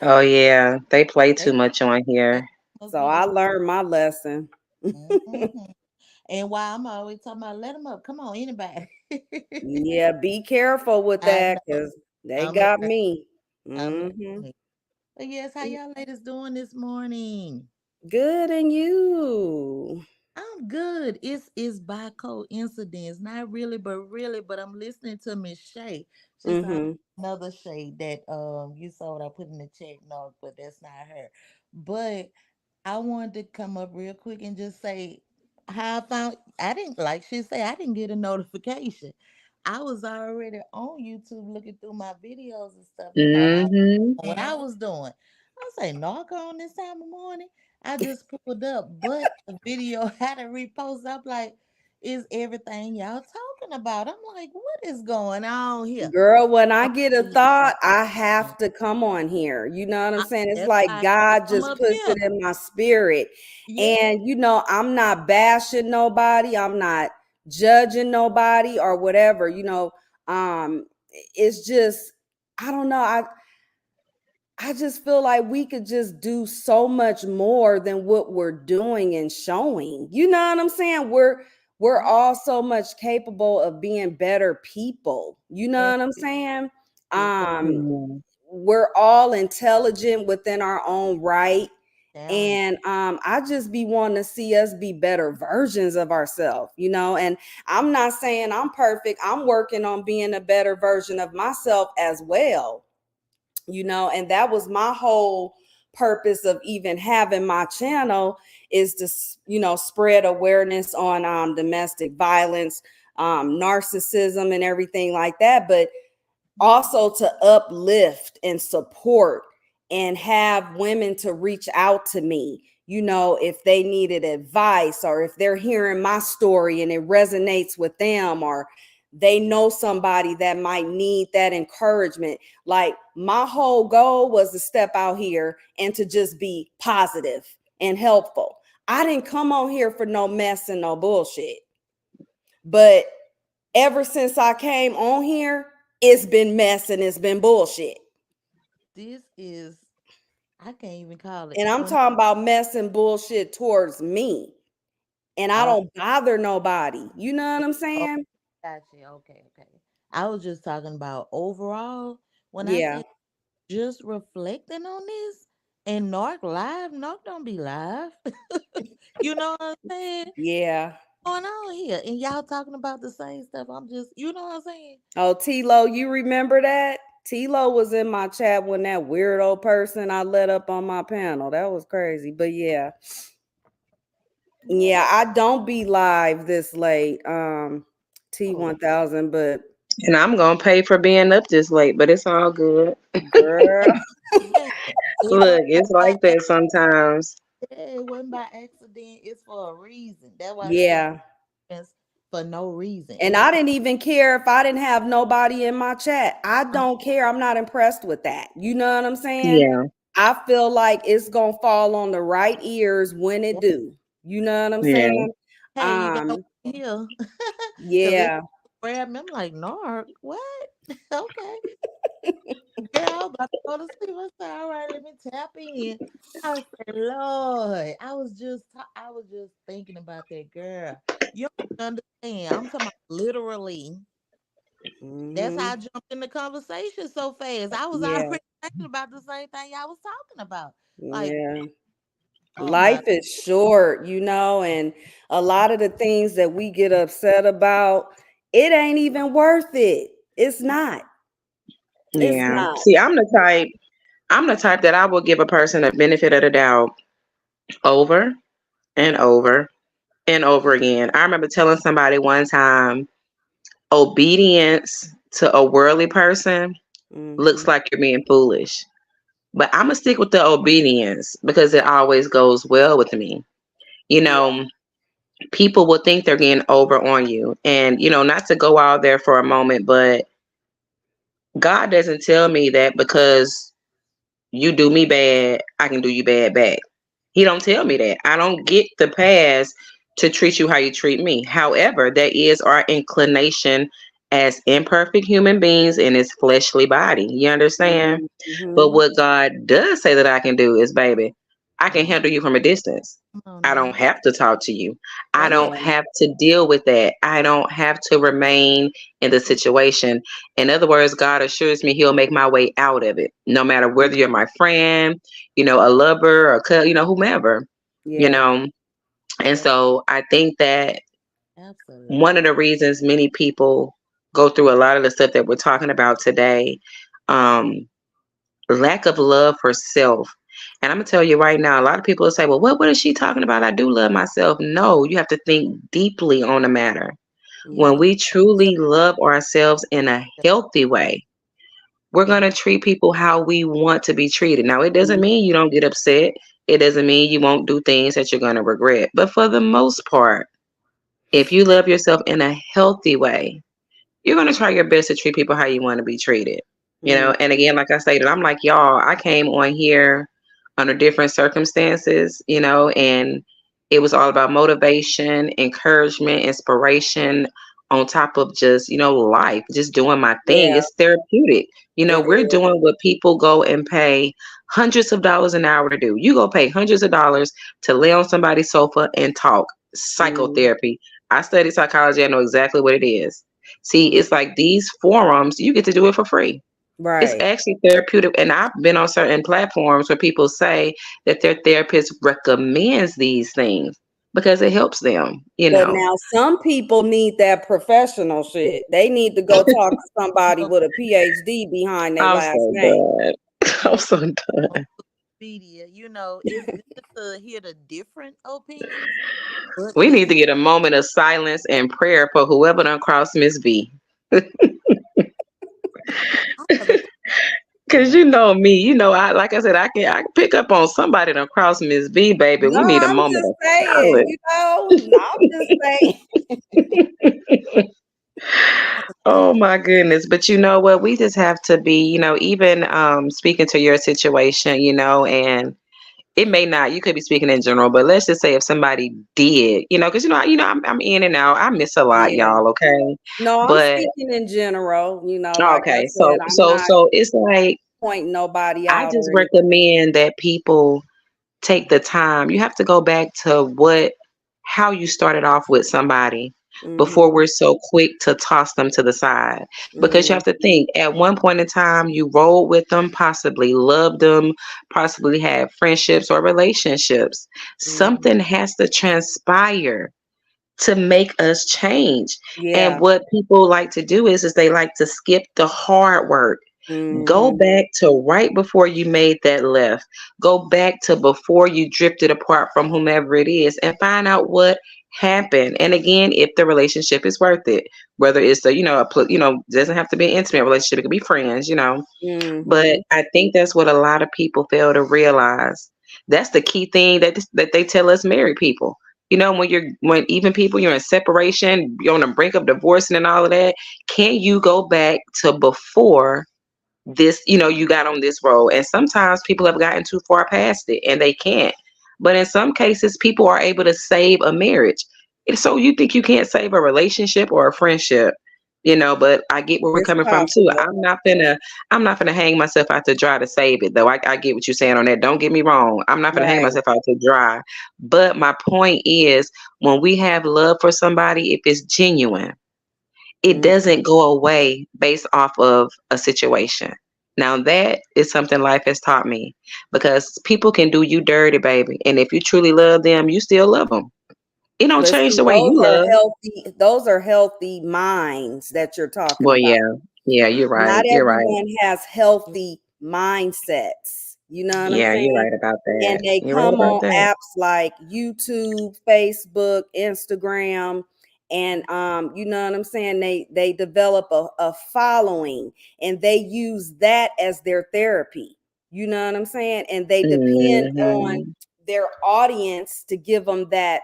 Oh yeah, they play They too much on They here. must So be I doing. learned my lesson. Mhm. And why I'm always talking about let them up. Come on, anybody. Yeah, be careful with I that, know. because they I'm got learning. me. I'm Hmm. learning. But yes, how y'all ladies doing this morning? Good, and you? I'm good. It's by coincidence, not really, but really. But I'm listening to Miss Shay. She's Hmm. another Shay that you saw what I put in the chat. No, but that's not her. But I wanted to come up real quick and just say how I found. I didn't like she said I didn't get a notification. I was already on YouTube looking through my videos and stuff. You know, I Mm-hmm. what I was doing. I say Narc on this time of morning. I just pulled up, but the video had a repost. I'm like, is everything y'all talking about? I'm like, what is going on here? Girl, when I So get a I thought, I have to come on here. You know what I'm saying? It's that's like why I had to God come just up puts here. it in my spirit. Yeah, And, I'm not bashing nobody, I'm not judging nobody or whatever. It's just, I don't know. I just feel like we could just do so much more than what we're doing and showing. You know what I'm saying? We're yeah. all so much capable of being better people. You know what I'm Every, saying? every Um Mm-hmm. we're all intelligent within our own right. talent. And I just be wanting to see us be better versions of ourselves, and I'm not saying I'm perfect. I'm working on being a better version of myself as well, and that was my whole purpose of even having my channel, is to spread awareness on domestic violence, narcissism and everything like that, but also to uplift and support and have women to reach out to me, if they needed advice, or if they're hearing my story and it resonates with them, or they know somebody that might need that encouragement. Like, my whole goal was to step out here and to just be positive and helpful. I didn't come on here for no mess and no bullshit. But ever since I came on here, it's been mess and it's been bullshit. This is I can't even call it And I'm when talking about mess and bullshit towards me. And I oh don't bother nobody. You know what I'm oh, saying? got you. Okay, okay. I was just talking about overall. When I Yeah. say just reflecting on this, and Narc live, Narc don't be live. You know what I'm saying? Yeah. Going on here, and y'all talking about the same stuff. I'm just, you know what I'm saying? Oh, T-Lo, you remember that? T-Lo was in my chat when that weirdo person I let up on my panel. That was crazy. But yeah. Yeah. Yeah, I don't be live this late. Oh, T1000, but And I'm gonna pay for being up this late, but it's all good. girl. yeah. It Look, wasn't it's by like that sometimes. accident. It wasn't by accident. It's for a reason. That's why I say Yeah. it's for no reason. And I didn't even care if I didn't have nobody in my chat. I don't care. I'm not impressed with that. You know what I'm saying? Yeah, I feel like it's gonna fall on the right ears when it do. You know what I'm yeah, saying? Hey, you got one Um, here. Because it yeah. grab me. I'm like, Narc, what? Okay. Girl, I was about to go to sleep. I said, all right, let me tap in. I said, Lord, I was just thinking about that girl. You don't understand. I'm talking about literally. That's how I Hmm. jumped in the conversation so fast. I was Yeah. already thinking about the same thing y'all was talking about. Like, Yeah. oh my, Life is short, and a lot of the things that we get upset about, it ain't even worth it. It's not. It's yeah. not. See, I'm the type that I will give a person a benefit of the doubt over and over and over again. I remember telling somebody one time, obedience to a worldly person looks Hmm. like you're being foolish. But I'm gonna stick with the obedience because it always goes well with me. You Yeah. know, people will think they're getting over on you. And, not to go out there for a moment, but God doesn't tell me that because you do me bad, I can do you bad back. He don't tell me that. I don't get the pass to treat you how you treat me. However, that is our inclination as imperfect human beings in this fleshly body. You understand? But Hmm. what God does say that I can do is, baby, I can oh, handle you from a distance. come on I don't now. have to talk to you. I That's don't Yeah. have to deal with that. I don't have to remain in the situation. In other words, God assures me He'll make my way out of it, no matter whether you're my friend, a lover, or whomever, you Yeah. know. And yeah, so I think that one of absolutely. the reasons many people go through a lot of the stuff that we're talking about today, um, lack of love for self. And I'm gonna tell you right now, a lot of people will say, "Well, what is she talking about? I do love myself." No, you have to think deeply on the matter. When Yeah. we Yeah, truly love ourselves in a healthy way, we're yeah, gonna treat people how we want to be treated. Now, it doesn't Mhm. mean you don't get upset. It doesn't mean you won't do things that you're gonna regret. But for the most part, if you love yourself in a healthy way, you're going to try your best to treat people how you want to be treated. Mm. And again, like I stated, I'm like, y'all, I came on here under different circumstances, and it was all about motivation, encouragement, inspiration, on top of just, life, just doing my thing. Yeah. It's therapeutic. It We're is. doing what people go and pay hundreds of dollars an hour to do. You go pay hundreds of dollars to lay on somebody's sofa and talk. Mm. Psychotherapy. I studied psychology. I know exactly what it is. See, Mm. it's like these forums, you get to do it for free. It's Right. actually therapeutic. And I've been on certain platforms where people say that their therapist recommends these things because it helps them. But now some people need that professional shit. They need to go talk to somebody social with a PhD behind their I'm last so name. done. I'm media, so done. media. It's good to hear the different opinions, but We the need to get a moment of silence and prayer for whoever done crossed Miss B. I never thought Cause about. you know me, I like I said, I can pick up on somebody done crossed Miss B, baby. No, We need a I'm moment just of saying, silence. no, I'm just saying. I never thought Oh my goodness. But you know what? We just have to be, even speaking to your situation, and it may not, you could be speaking in general, but let's just say if somebody did, because I'm in and out. I miss a lot, Yeah. y'all, okay? No, I'm But speaking in general, like I okay, said, so I'm so not so it's like pointing nobody I out just or anything. recommend that people take the time. You have to go back to how you started off with somebody. before Mhm. we're so quick to toss them to the side. Because you Mhm. have to think, at one point in time, you rolled with them, possibly loved them, possibly had friendships or relationships. Mhm. Something has to transpire to make us change. And Yeah. what people like to do is they like to skip the hard work. Go Mhm. back to right before you made that left. Go back to before you drifted apart from whomever it is and find out what happened. And again, if the relationship is worth it, whether it's the, doesn't have to be an intimate relationship, it could be friends, but Mhm. I think that's what a lot of people fail to realize. That's the key thing that they tell us married people. When even people you're in separation, you're on the brink of divorcing and all of that, can you go back to before this, you got on this road? And sometimes people have gotten too far past it and they can't. But in some cases, people are able to save a marriage. And so you think you can't save a relationship or a friendship, but I get where we're It's coming from too. possible. I'm not gonna hang myself out to dry to save it though. I get what you're saying on that. Don't get me wrong. I'm not gonna hang Right. myself out to dry. But my point is, when we have love for somebody, if it's genuine, it Mhm. doesn't go away based off of a situation. Now that is something life has taught me, because people can do you dirty, baby, and if you truly love them, you still love them. It don't But change see, the way you love. those are healthy minds that you're talking Well, about. yeah, you're right. Not You're right. everyone has healthy mindsets. You know what I'm Yeah, you're saying? right about that. And they You're right come about on that. apps like YouTube, Facebook, Instagram, and you know what I'm saying? They develop a following and they use that as their therapy. You know what I'm saying? And they depend on Hmm. their audience to give them that,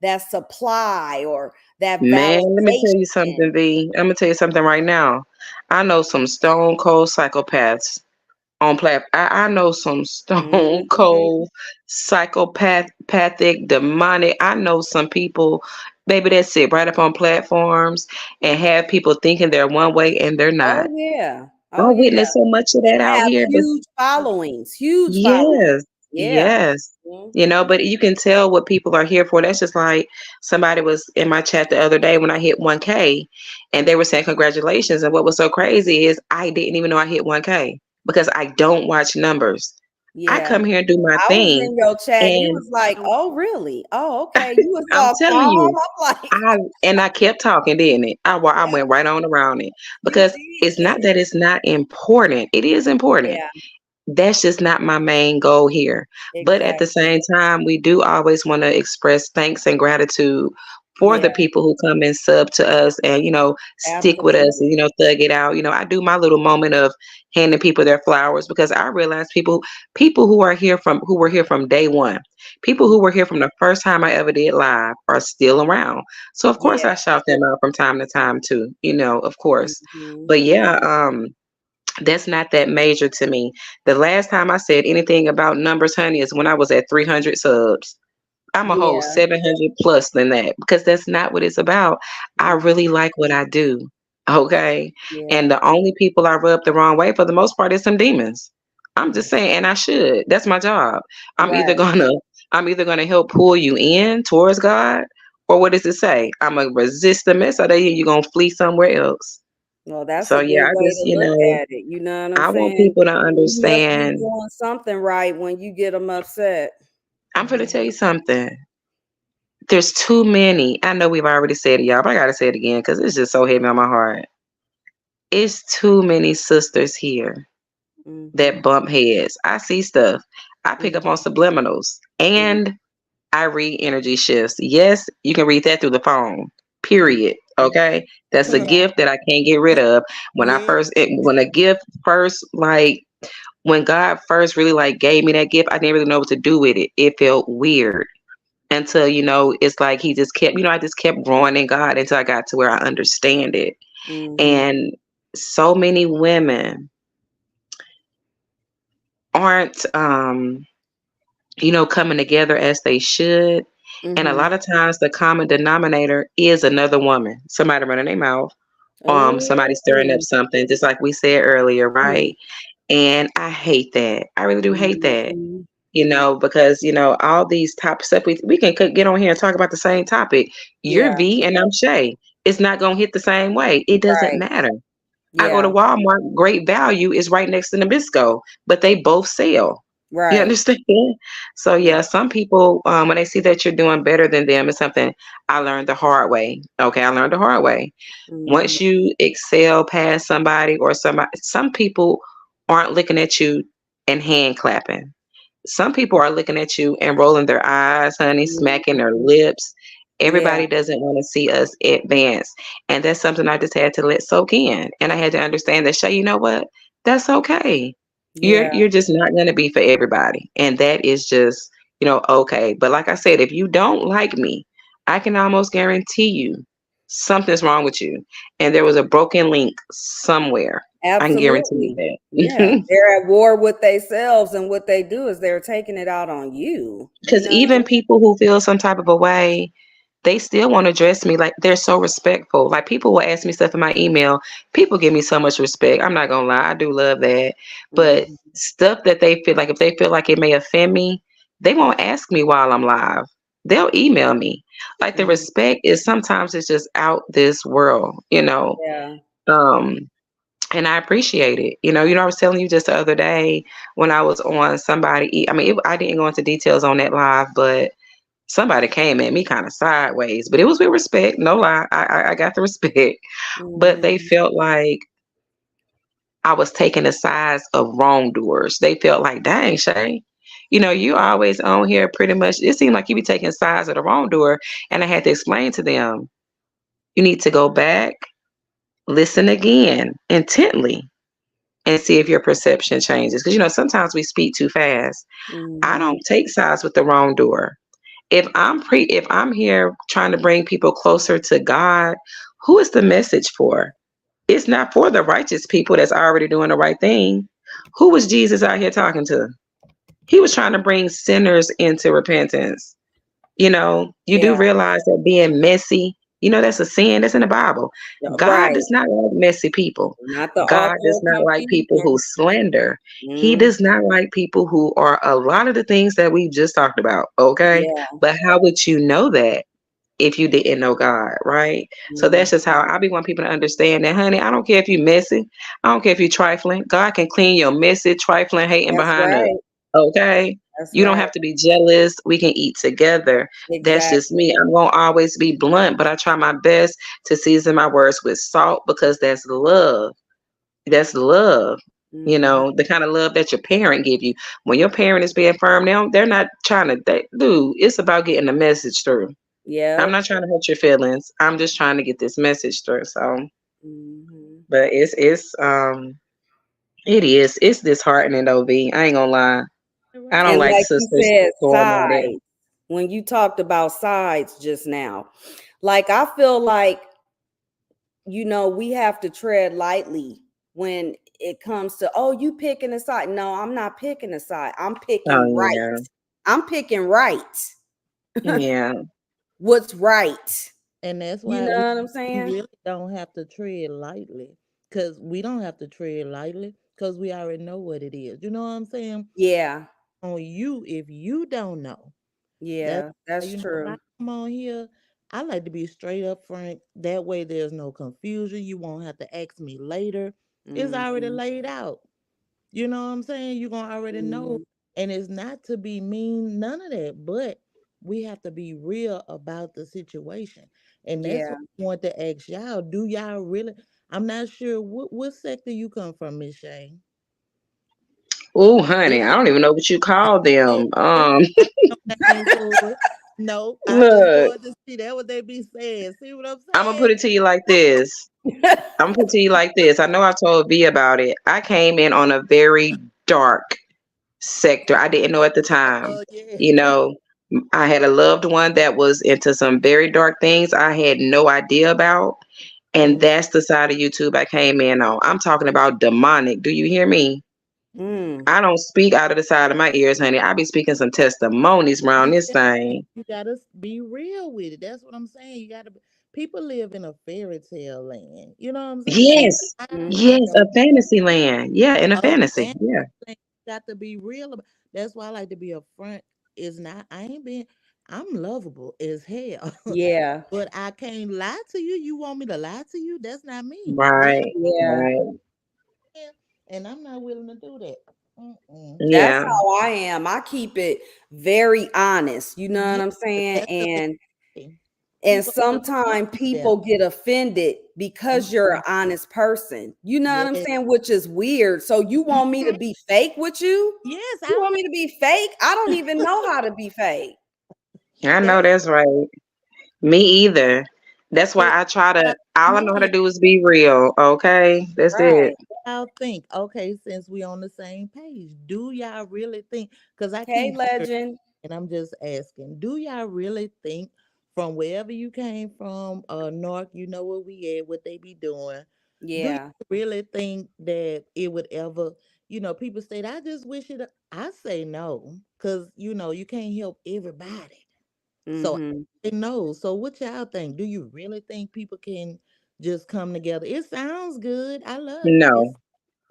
that supply or that Man, let me tell you validation. something, V. I'm gonna tell you something right now. I know some stone cold psychopaths on I know some stone Mhm. cold psychopathic demonic. I know some people, baby, that sit right up on platforms and have people thinking they're one way and they're Oh not. yeah. I Oh yeah. witness so much of And that out have here, but huge followings, huge followings. yes, Yeah. yes. Mhm. But you can tell what people are here for. That's just like somebody was in my chat the other day when I hit 1K, and they were saying congratulations. And what was so crazy is I didn't even know I hit 1K because I don't watch numbers. I Yeah. come here and do my I was thing. in your chat. You And was like, "Oh, really? Oh, okay." You was I'm all telling calm. you, I'm like, I kept talking, didn't it? I went right on around it "You because it's did." not that it's not important. It is important. Yeah, That's just not my main goal here. But at the exactly. same time, we do always want to express thanks and gratitude for Yeah, the people who come and sub to us and, stick with us absolutely. and, thug it out. I do my little moment of handing people their flowers because I realize people who were here from day one, people who were here from the first time I ever did live are still around. So of course I Yeah. shout them out from time to time too, of course. Mhm. But yeah, that's not that major to me. The last time I said anything about numbers, honey, is when I was at 300 subs. I'm a whole Yeah. 700 plus than that because that's not what it's about. I Mhm. really like what I do. Okay. And Yeah. the only people I rub the wrong way for the most part is some demons. I'm Yeah. just saying, and I should. That's my job. I'm either Right. gonna I'm either gonna help pull you in towards God, or what does it say? I'm gonna resist the mess out of you, you're gonna flee somewhere else. Well, that's So a yeah, good I way just, to look at it. You know what I'm I want saying? people to You must be understand. doing something right when you get them upset. I'm going to tell you something. There's too many. I know we've already said it, y'all, but I got to say it again because it's just so heavy on my heart. It's too many sisters here that Mhm. bump heads. I see stuff. I pick up on Mhm. subliminals Mhm. and I read energy shifts. Yes, you can read that through the phone. Mhm. Period. Okay, that's a Yeah. gift that I can't get rid of. Yeah. When a gift first, like when God first really like gave me that gift, I didn't really know what to do with it. It felt weird until it's like he just kept, I just kept growing in God until I got to where I understand it. Mhm. And so many women aren't coming together as they should. And a Mhm. lot of times the common denominator is another woman, somebody running their mouth, somebody stirring up Oh. something, just like we said earlier, right? And I hate that. I really do hate that. Mhm. because all these top stuff we can get on here and talk about the same topic. You're Yeah. V and I'm Shay. It's not gonna hit the same way. It doesn't Right. matter. I go to Yeah. Walmart, Great Value is right next to Nabisco, but they both sell. You Right. understand? So Yeah. yeah, some people when they see that you're doing better than them, it's something I learned the hard way. Okay, I learned the hard way. Mm-hmm. Once you excel past somebody or somebody, some people aren't looking at you and hand clapping. Some people are looking at you and rolling their eyes, honey, smacking their Mm-hmm. lips. Yeah. Everybody doesn't want to see us advance. And that's something I just had to let soak in. And I had to understand that, Shay, you know what? That's okay. You're Yeah. you're just not gonna be for everybody. And that is just, okay. But like I said, if you don't like me, I can almost guarantee you something's wrong with you. And there was a broken link somewhere. I can guarantee you Absolutely. Yeah. that. They're at war with themselves, and what they do is they're taking it out on you. You Because know? even people who feel some type of a way, they still want to address me like they're so respectful. Like people will ask me stuff in my email. People give me so much respect. I'm not gonna lie, I do love that. But Mm-hmm. stuff that they feel like if they feel like it may offend me, they won't ask me while I'm live. They'll email me. Like the Mm-hmm. respect is sometimes it's just out this world. Yeah. Um, and I appreciate it. I was telling you just the other day when I was on somebody. I mean, I didn't go into details on that live, but somebody came at me kind of sideways, but it was with respect. No lie, I got the respect, but they Mm-hmm. felt like I was taking the sides of wrongdoers. They felt like, dang, Shay, you always on here pretty much. It seemed like you be taking sides of the wrongdoer, and I had to explain to them, you need to go back, listen again intently, and see if your perception changes. Because sometimes we speak too fast. I Mm-hmm. don't take sides with the wrongdoer. If I'm here trying to bring people closer to God, who is the message for? It's not for the righteous people that's already doing the right thing. Who was Jesus out here talking to? He was trying to bring sinners into repentance. You do Yeah. realize that being messy, that's a sin that's in the Bible. Yeah, God right. does not like messy people. Not the God author does of not like people confusion. who slander. He Mm-hmm. does not like people who are a lot of the things that we just talked about. Okay. Yeah. But how would you know that if you didn't know God, right? So Mm-hmm. that's just how I be want people to understand that, honey. I don't care if you messy. I don't care if you trifling. God can clean your messy, trifling, hating That's behind up. right. Okay. That's You don't right. have to be jealous. We can eat together. That's just me. Exactly. I'm gonna always be blunt, but I try my best to season my words with salt because that's love. That's love. Mm-hmm. The kind of love that your parent give you. When your parent is being firm now, they're not trying to dude, it's about getting the message through. I'm Yep. not trying to hurt your feelings. I'm just trying to get this message through. So, Mm-hmm. but it's disheartening though, V. I ain't gonna lie. You're I right. don't And like like you sisters said, going at it. sides. When you talked about sides just now, like I feel like, we have to tread lightly when it comes to, oh, you picking a side. No, I'm not picking a side. I'm Oh picking right. yeah, I'm picking right. yeah. What's right? And that's You why know we what I'm we saying? really don't have to tread lightly. Cause we don't have to tread lightly because we already know what it is. You know what I'm saying? Yeah. On you if you don't know. That's Yeah, why, that's when I true. come on here, I like to be straight up front. That way there's no confusion. You won't have to ask me later. It's already Mm-hmm. laid out. You know what I'm saying? You're gonna already know. Mm-hmm. And it's not to be mean, none of that. But we have to be real about the situation. And that's Yeah. what I want to ask y'all. Do y'all really? I'm not sure what sector you come from, Miss Shay. Oh, honey, This I don't even know what you call them. I ain't no name for it. No, I just Look, wanted to see that what they be saying. See what I'm I'm gonna saying? put it to you like this. I'm gonna put it to you like this. I know I told V about it. I came in on a very dark sector. I didn't know at the time. Yeah. You know, I had a loved one that was into some very dark things I had no idea about. And Mm. that's the side of YouTube I came in on. I'm talking about demonic. Do you hear me? Mm. I don't speak out of the side of my ears, honey. I be speaking some testimonies around You this just thing. you gotta be real with it. That's what I'm saying. You gotta. People live in a fairy tale land. You know what I'm saying? Yes. I Yes, Mm-hmm. a fantasy land. Yeah, in a a fantasy. fantasy Yeah. land. got to be real about. That's why I like to be upfront. Is not. I ain't been. I'm lovable as hell, Yeah. but I can't lie to you. You want me to lie to you? That's not me. Just Right. Yeah. Right. yeah, and I'm not willing to do that. Mm-mm. That's Yeah. how I am. I keep it very honest. You know what Yeah, I'm saying? that's the thing. And People put sometimes there. people get offended because you're an Mm-mm. honest person. You know what I'm Yes. saying? Which is weird. So you want me to Mhm. be fake with you? Yes, You I want want me to be fake? I don't even know how to be fake. I know that. that's right. Me either. That's why But I try to. I All I know know how to you. do is be real. Okay, that's it. Right. Y'all think, okay, since we on the same page, do y'all really think? Because I Hey, keep hearing, legend. and I'm just asking, do y'all really think from wherever you came from, North, you know where we at, what they be doing? Do you Yeah. really think that it would ever, people say, I just wish it. I say no, because you can't help everybody. So Mm-hmm. I say no. So what y'all think? Do you really think people can just come together? It sounds good. I love it. No,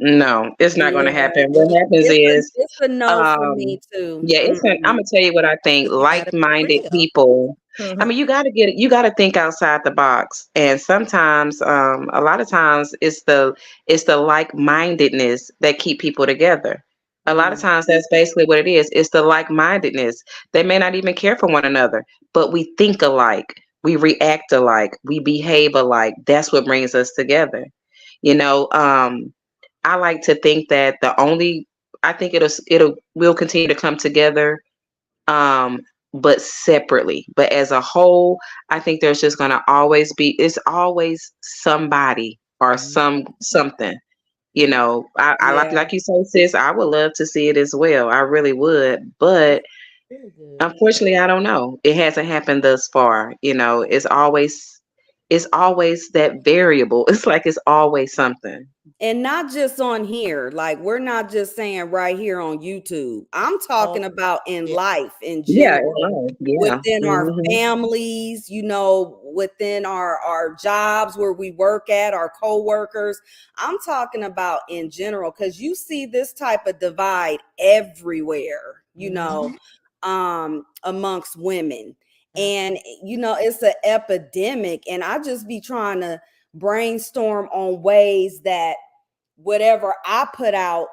no, it's not going to Yeah. happen. What happens is, It's a no for me um, too. yeah, it's. I'm Mm-mm. gonna tell you what I think. But you gotta be Like-minded real. people. I mean, you got to think outside the box. And sometimes, a lot of times, it's the like-mindedness that keep people together. A lot of Mm. times, that's basically what it is. It's the like-mindedness. They may not even care for one another, but we think alike, we react alike, we behave alike. That's what brings us together. You know, I like to think that I think it'll will continue to come together, um, but separately. But as a whole, I think there's just gonna always be it's always somebody or Mhm. something. You Yeah, know, I Yeah. like you say, sis, I would love to see it as well. I really would. But it's really good. unfortunately I don't know. It hasn't happened thus far. You know, it's always that variable. It's like it's always something. And not just on here. Like we're not just saying right here on YouTube. I'm Oh, talking about in yeah. life in Yeah, general. yeah. Within our Hmm. families, within our jobs where we work at, our coworkers. I'm talking about in general because you see this type of divide everywhere, Mm-hmm. amongst women. And Absolutely. it's an epidemic. And I just be trying to brainstorm on ways that whatever I put out,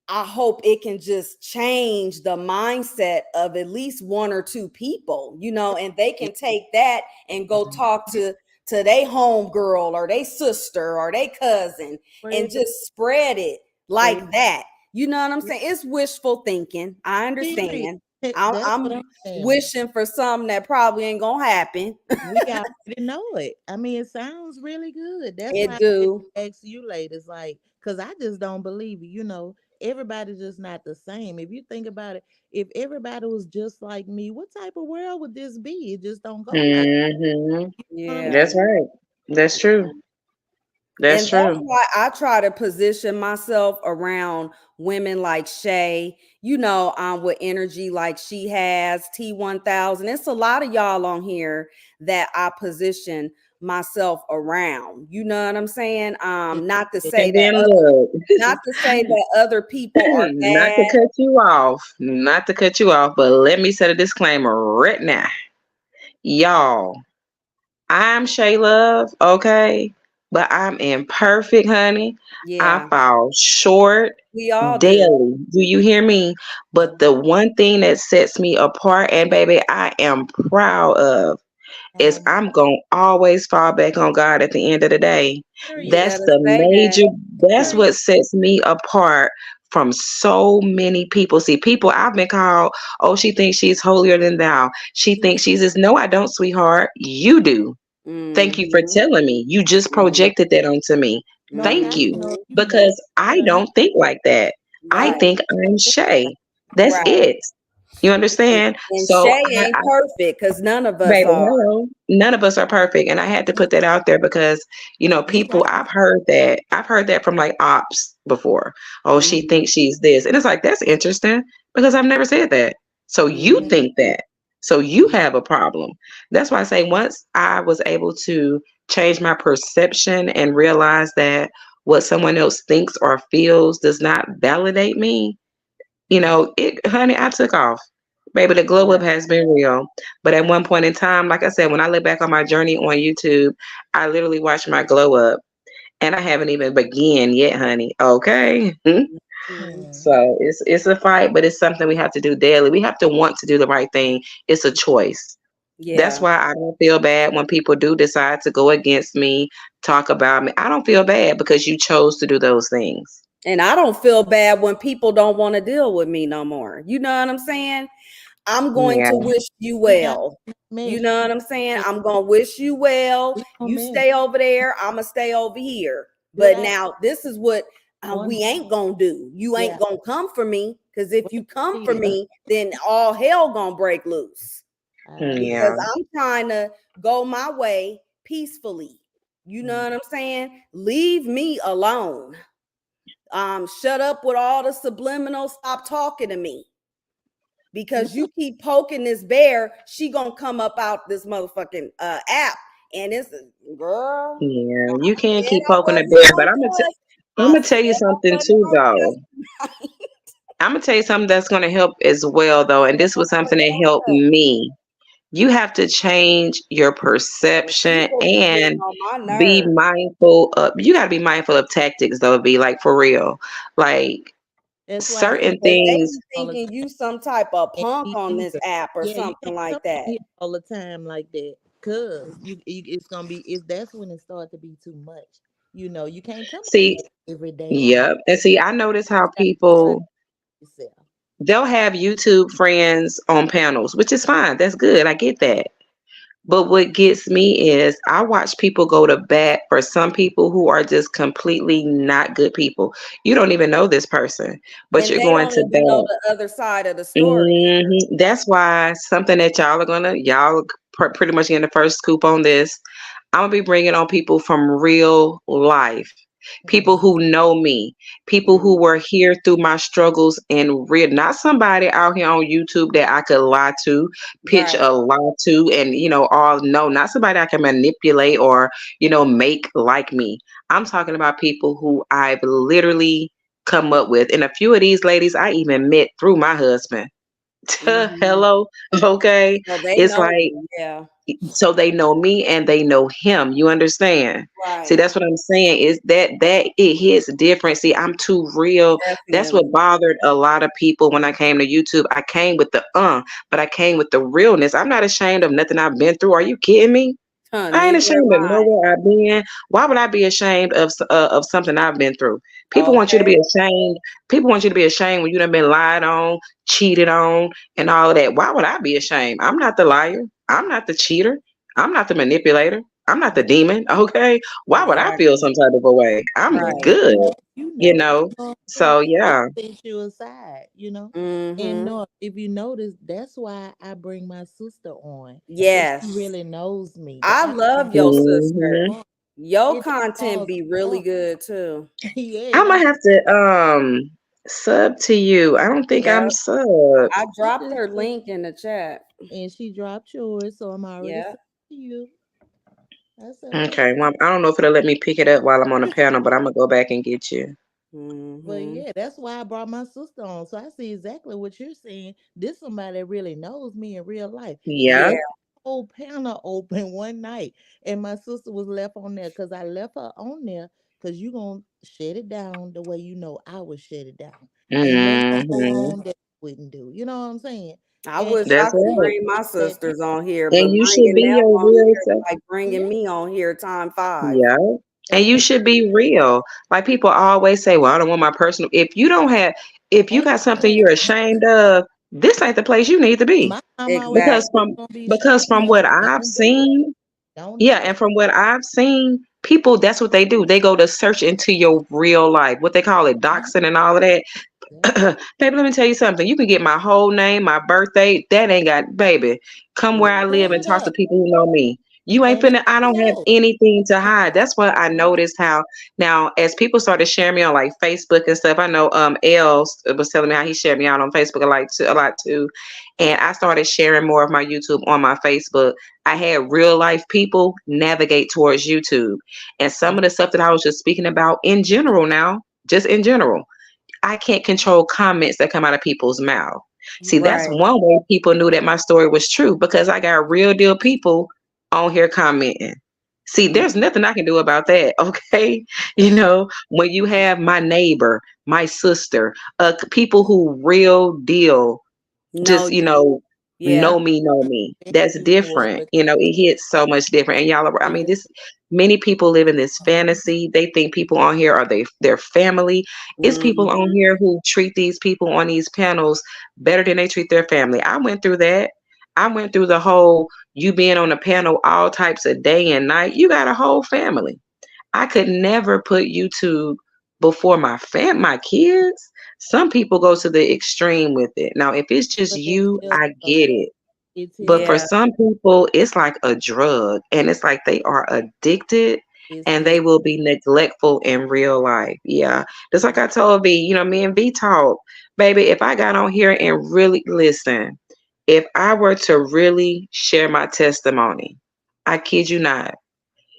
I hope it can just change the mindset of at least one or two people, and they can take that and go talk to their home girl or their sister or their cousin and Spread the just spread it spread. like that. You know what I'm saying? It's wishful thinking. I Period. understand. That's what I'm I'm saying. wishing for something that probably ain't gonna happen. We already know it. I mean, it sounds really good. That's It why I do. ask you ladies, like, because I just don't believe it. Everybody's just not the same. If you think about it, if everybody was just like me, what type of world would this be? It just don't go like, Hmm. you know what I'm saying? Yeah. That's right. That's true. That's And that's true. why I try to position myself around women like Shay, with energy like she has, T1000. It's a lot of y'all on here that I position myself around. You know what I'm saying? It- Not to it- say And that then look, other people are not to bad. cut you off, not to cut you off, but let me set a disclaimer right now. Y'all, I'm Shay Love, okay? But I'm imperfect, honey. I Yeah, fall short we all do. daily. Do you hear me? But the one thing that sets me apart, and baby, I am proud of, is Um, I'm going to always fall back on God at the end of the day. You period. That's better the say that. that's Period. what sets me apart from so many people. See, people, I've been called, oh, she thinks she's holier than thou. She Yeah. thinks she's this. No, I don't, sweetheart. You do. Thank you for Mm-hmm. telling me. You just Mm-hmm. projected that onto me. Like, Thank I you. don't know Mm-hmm. if you know, Because I but don't think like that. I Right. think I'm Shay. That's Right. it. You understand? And So Shay ain't perfect because none of us baby, are. hello. None of us are perfect. And I had to no, put that out there because, you people, right. I've heard that. I've heard that from like ops before. Oh, she Mm-hmm. thinks she's this. And it's like, that's interesting because I've never said that. So you Mm-hmm. Mhm. think that. So you have a problem. That's why I say once I was able to change my perception and realize that what someone else thinks or feels does not validate me, it, honey, I took off. Baby, the glow Yeah. up has been real. But at one point in time, like I said, when I look back on my journey on YouTube, I literally watched my glow up. And I haven't even begun yet, honey. Okay. Mhm. Hmm. So it's a fight, but it's something we have to do daily. We have to want to do the right thing. It's a choice. That's Yeah. why I don't feel bad when people do decide to go against me, talk about me. I don't feel bad because you chose to do those things. And I don't feel bad when people don't want to deal with me no more. You know what I'm saying? I'm going Yeah. to wish you We got well. You mesh. know what I'm saying? I'm going to wish you well. We gonna You mesh. stay over there. I'm going to stay over here. Good But idea. now, this is what One. we ain't going to do. You Yeah. ain't going to come for me. Because if Well, you come for yeah. me, then all hell going to break loose. I Because Yeah. I'm trying to go my way peacefully. You know mm. what I'm saying? Leave me alone. Shut up with all the subliminal. Stop talking to me You because know, you keep poking this bear. She gonna come up out this motherfucking app, and it's girl. Yeah. You I can't said keep I poking the wasn't bear, but gonna cuss. I'm I gonna tell you said I something wasn't too, gonna though. cuss. I'm gonna tell you something that's gonna help as well, though. And this was I something wasn't that gonna helped cuss. me. You have to change your And perception people be getting and on my be nerves. mindful of. You got to be mindful of tactics, though. Be like for real, like that's why I say certain Cause they things. be all the thinking time. you some type of And punk me on this either. app or Yeah, you something can't like come that. on here all the time like that, cause it's gonna be. It's that's when it starts to be too much. You can't come on See, here every day and yep, and see, I notice you how gotta find people yourself. they'll have YouTube friends on panels, which is fine. That's good. I get that. But what gets me is I watch people go to bat for some people who are just completely not good people. You don't even know this person, but And you're they going don't to even know bat. the other side of the story either. That's why something that y'all pretty much getting the first scoop on this. I'm gonna be bringing on people from real life, people Mhm. who know me, people who Mhm. were here through my struggles and real, not somebody out here on YouTube that I could lie to, pitch Right. a lie to, and all no, not somebody I can manipulate or make like me. I'm talking about people who I've literally come up with, and a few of these ladies I even met through my husband. Mhm. Hello, okay, So they it's know like you. Yeah. so they know me and they know him. You understand? See, Right. that's what I'm saying is that it hits different. See, I'm too real. That's what Definitely. bothered a lot of people when I came to YouTube. I came with the but I came with the realness. I'm not ashamed of nothing I've been through. Are you kidding me? Huh, I ain't neither am ashamed of I. nowhere I've been. Why would I be ashamed of something I've been through? People want you to be Okay. ashamed. People want you to be ashamed when you done been lied on, cheated on, and all of that. Why would I be ashamed? I'm not the liar. I'm not the cheater. I'm not the manipulator. I'm not the demon. Okay. Why would I feel Exactly. some type of a way? I'm Well, Right. if good. you know, you You know. know. You know what I'm saying? So It yeah. sets you aside. And Mhm. no, if you notice, that's why I bring my sister on, because she Yes. really knows me. The I outside love your sister. Hmm. part, Your it just content falls be really apart. good too. Yeah, I'm it gonna just have to sub to you. I don't think I'm Yep. sub. I you dropped just her link in the chat. and she dropped yours, so I'm already Yeah. sent to you. I said, okay. Okay, well, I don't know if it'll let me pick it up while I'm on the panel, but I'm gonna go back and get you. But Mhm. yeah, that's why I brought my sister on. So I see exactly what you're saying. This somebody that really knows me in real life. Yeah. Yeah. Whole panel open one night, and my sister was left on there because I left her on there because you gonna shut it down the way you know I would shut it down. Ain't nothing gonna go Hmm. on that you wouldn't do. You know what I'm saying? I And wish I That's could right. bring my that sisters on here, And but you should bringing be them your on real here is self. like yeah, bringing me on here time 5. Yeah. And you and should be real. Like people always say, well, I don't want my personal. If you ain't got something nobody you're ashamed of, this ain't the place you need to be. my mama always Because Exactly. from gonna be because ashamed from of what it. I've Don't do it. seen, Don't yeah, do it. and from what I've seen, people that's what they do. They go to search into your real life, what they call it, Mhm. doxing and all of that. Yeah. Baby, let me tell you something. You can get my whole name, my birthday. That ain't got, baby. Come where I live and Straight talk to up. people who know me. You ain't And finna, I don't have also, anything to and hide. That's what I also, noticed how now, as people started sharing me on like Facebook and stuff, I know Els was telling me how he shared me out on Facebook a lot too. And I started sharing more of my YouTube on my Facebook. I had real life people navigate towards YouTube. And some of the stuff that I was just speaking about in general now, just in general. I can't control comments that come out of people's mouth. See, that's Right. one way people knew that my story was true because I got real deal people on here commenting. See, there's Mm. nothing I can do about that, okay? When you have my neighbor, my sister, people who real deal Know just you. Yeah. know me, Respect that's you for different. what It hits so much different. And y'all I mean, you this many people live in this fantasy. They think people on here are their family. It's people on Mhm. here who treat these people on these panels better than they treat their family. I went through that. I went through the whole you being on a panel all types of day and night. You got a whole family. I could never put YouTube before my kids. Some people go to the extreme with it. Now, if it's just but that's you, just I get it. it's But for Yeah. his some people, it's like a drug, and it's like they are addicted it's and his they will be neglectful in real life. Yeah. Just like I told V, me and V talk. Baby, if I got on here and really listen, if I were to really share my testimony, I kid you not,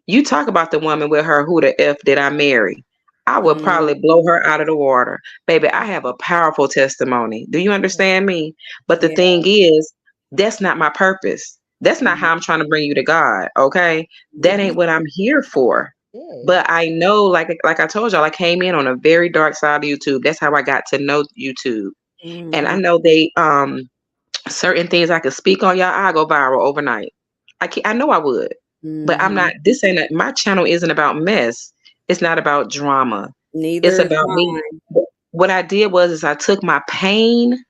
you talk about the woman with her, who the F did I marry? I would probably blow Mhm. her out of the water. Baby, I have a powerful testimony. Do you understand me? But the Yeah. thing is, that's not my purpose. That's not Mhm. how I'm trying to bring you to God, okay? That ain't Mhm. what I'm here for. yeah. But I know, like I told y'all, I came in on a very dark side of YouTube. That's how I got to know YouTube. And I Mhm. know they certain things I could speak on, y'all, I go viral overnight. I know I would. But I'm not Mhm. my channel isn't about mess. It's not about drama. It's Neither is about me. mine. What I did was is I took my pain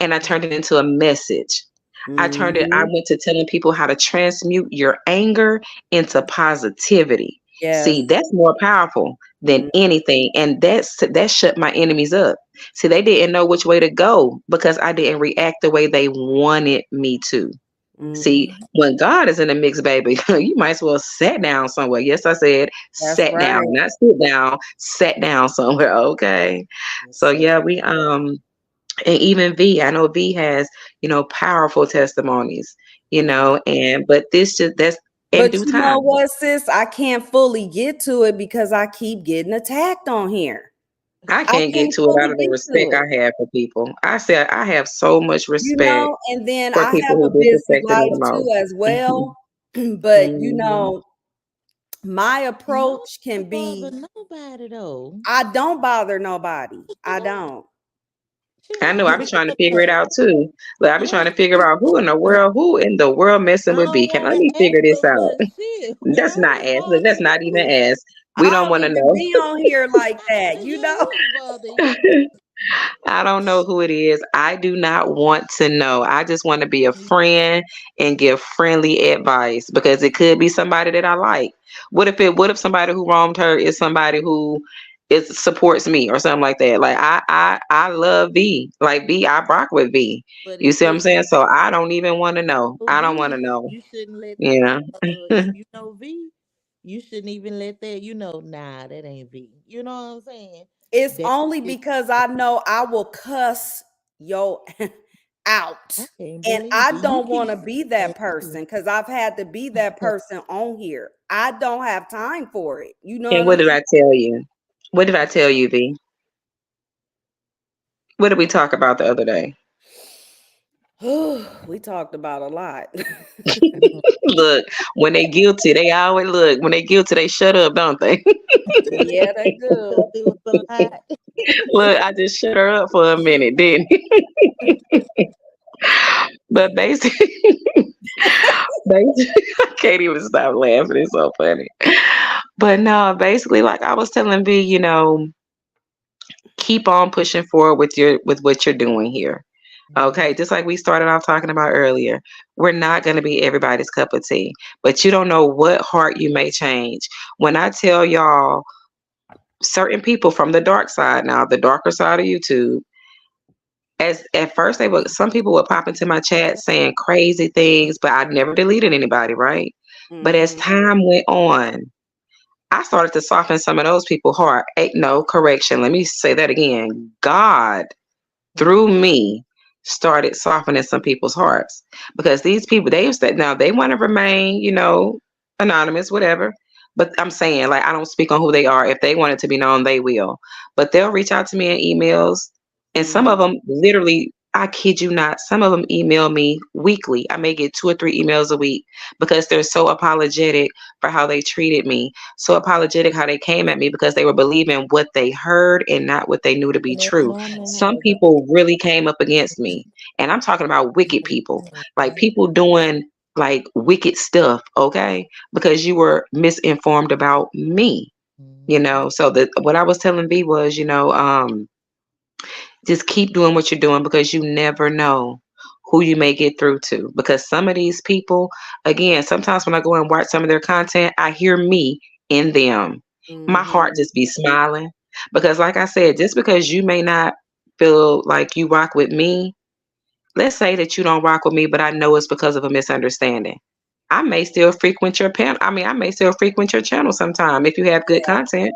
and I Mhm. turned it into a message. I Mhm. went to telling people how to transmute your anger into positivity. Yes. See, that's more powerful than Mhm. anything. And that shut my enemies up. See, they didn't know which way to go because I didn't react the way they wanted me to. See, Mhm. when God is in the mix, baby, you might as well sit down somewhere. Yes, I said That's sat down, right. not sit down, sat down somewhere. Okay. So So yeah, we and even V, I know V has, powerful testimonies, and but this just that's in but due you know time. what, sis? I can't fully get to it because I keep getting attacked on here. I I can't get can't to it fully out of the get to respect it. I have for people. I said I have so much respect And then for I people have a who busy disrespected me life the too most. as Hmm. well. But Hmm. my You approach can don't bother be nobody though. I don't bother nobody. What you I don't don't. you I know don't I be give trying to a figure it fuck. out too. Like I be You trying don't to figure give out a fuck. who in the world messing I with don't B. Can want let to me figure ask this her, out? but shit, That's girl, not who ask. Look, bother that's not even you? ask. We I don't don't want to even know. be on here like I that, ask you who bother you. I don't know who it is. I do not want to know. I just want to be a friend and give friendly advice because it could be somebody that I like. What if somebody who wronged her is somebody who is supports me or something like that? Like I love V. Like V, I rock with V. But You if see what I'm it's saying? So I don't even want to know. for I don't want to V, know. you shouldn't let Yeah. if you know V, you shouldn't even let that, nah, that ain't V. You know what I'm saying? it's That only shit, because I know I will cuss yo I out. can't And believe I it. You don't keep want to be saying that that too. person because I've had to be that person on here. I don't have time for it. You know And what what I'm did I tell you? What did I tell you, V? What did we talk about the other day? saying? We talked about a lot. Mhm. Look, when they guilty, they always look. When they guilty, they shut up, don't they? Yeah, they do. It was a lot. Look, I just shut her up for a minute, didn't I? But basically, basically, I can't even stop laughing. It's so funny. But no, basically, like I was telling V, keep on pushing forward with what you're doing here. Okay, Mhm. just like we started off talking about earlier, we're not going to be everybody's cup of tea, but you don't know what heart you may change. When I tell y'all, certain people from the dark side, now the darker side of YouTube, as at first some people would pop into my chat saying crazy things, but I never deleted anybody, right? But as Hmm. time went on, I started to soften some of those people's heart. No, correction. Let me say that again. God through Mhm. me started softening some people's hearts because these people they want to remain, anonymous, whatever. But I'm saying, like, I don't speak on who they are. If they want it to be known, they will. But they'll reach out to me in emails, and some of Mm-hmm. them literally, I kid you not, some of them email me weekly. I may get 2 or 3 emails a week because they're so apologetic for how they treated me, so apologetic how they came at me because they were believing what they heard and not what they knew to be And that's true. normally how Some it goes. people really came up against me, and I'm talking about wicked people, like Mhm. people doing like wicked stuff, okay? Because you were misinformed about me, Mhm. so that what I was telling V was, just keep doing what you're doing because you never know who you may get through to. Because some of these people, again, sometimes when I go and watch some of their content, I hear me in them. My heart Mm-hmm. just be smiling because, like I said, just because you may not feel like you rock with me, let's say that you don't rock with me, but I know it's because of a misunderstanding. I may still frequent your panel. I mean, I may still frequent your channel sometime if you have good content.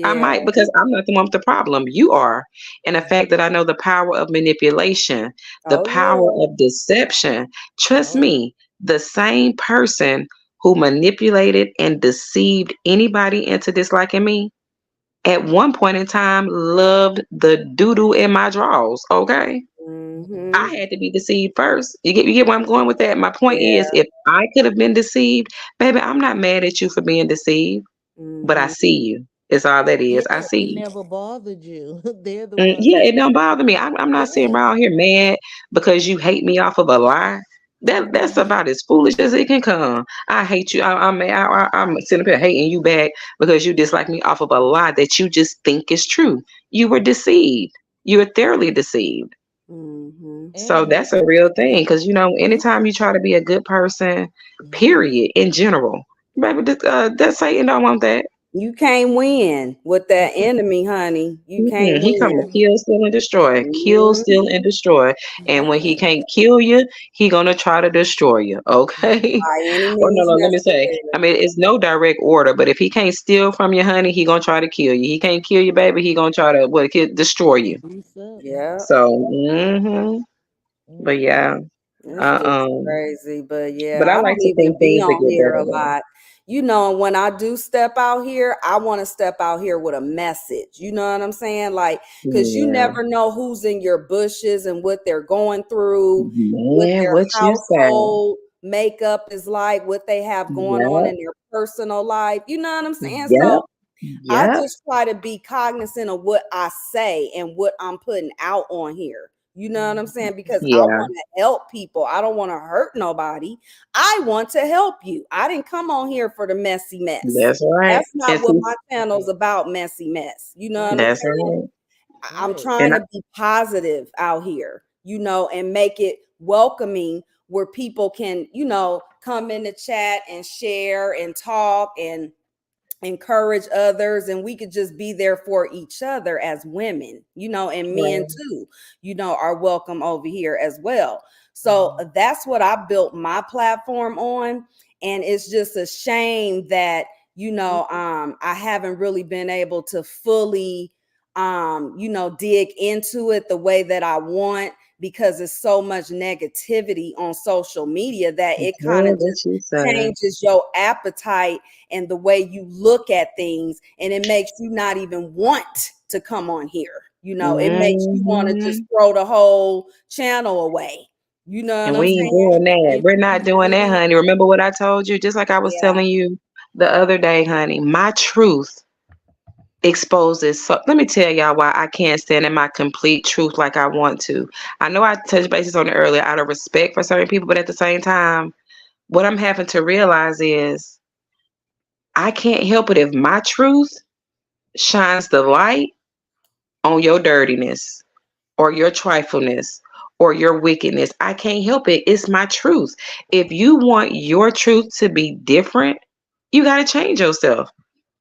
I Yeah. might, because I'm not the one with the problem. You are. And the fact that I know the power of manipulation, the Oh power yeah. of deception, trust Oh, me, the same person who manipulated and deceived anybody into disliking me at one point in time loved the doo doo in my drawers. Okay. Mm-hmm. I had to be deceived first. You get where I'm going with that? My point is, Yeah. if I could have been deceived, baby, I'm not mad at you for being deceived, but I see Mm-hmm. you. It's all that yeah, is. I see it you. never bothered you. They're the ones Yeah, that, it don't bother me. I'm not sitting yeah. around here mad because you hate me off of a lie. That's Mhm. about as foolish as it can come. I hate you. I'm sitting up here hating you back because you dislike me off of a lie that you just think is true. You were deceived. You were thoroughly deceived. Mm-hmm. So And that's a real thing and because anytime you try to be a good person, mhm. period, in general, baby, that Satan don't want that. You can't win with that enemy, honey. You can't Mm-mm. He come to win. Mhm. kill, steal, and destroy. Kill, Mm-hmm. steal, and destroy. And when he Yeah. can't kill you, he gonna try to destroy you. Okay. By any Or no, means no. Let me say. I necessary. mean, it's no direct order, but if he can't steal from you, honey, he gonna try to kill you. He can't kill you, baby. He gonna try to destroy you. Do something. Yeah. So, but Mhm. yeah. It's Uh, just um. crazy, but But yeah, I I like don't to even think be things will on get here better a though. lot. And when I do step out here, I want to step out here with a message. You know what I'm saying? Like, because you Yeah. never know who's in your bushes and what they're going through, what Man, their what you say? household makeup is like, what they have going on Yep. in their personal life. You know what I'm saying? Yep. So I Yep. just try to be cognizant of what I say and what I'm putting out on here. You know what I'm Mhm. saying? Because I Yeah. want to help people. I don't want to hurt nobody. I want to help you. I didn't come on here for the messy mess. That's right. That's not And what see, my channel's Right. about, messy mess. You know what I'm Right. that's saying? right. I'm Right. trying And to be positive out here, and make it welcoming where people can, come in the chat and share and talk and encourage others, and we could just be there for each other as women, and men right. too, are welcome over here as well. So Mhm. that's what I built my platform on. And it's just a shame that, I haven't really been able to fully, dig into it the way that I want, because it's so much negativity on social media that it kind of Girl, what just you say? changes your appetite and the way you look at things, and it makes you not even want to come on here. It makes you want to just Hmm. throw the whole channel away. You know And what we I'm ain't saying? doing that. And We're not you doing that, see, honey. Remember what I told you? Just like I was Yeah. telling you the other day, honey. My truth exposes. So let me tell y'all why I can't stand in my complete truth like I want to. I know I touched bases on it earlier out of respect for certain people, but at the same time, what I'm having to realize is I can't help it if my truth shines the light on your dirtiness or your trifleness or your wickedness. I can't help it. It's my truth. If you want your truth to be different, you got to change yourself.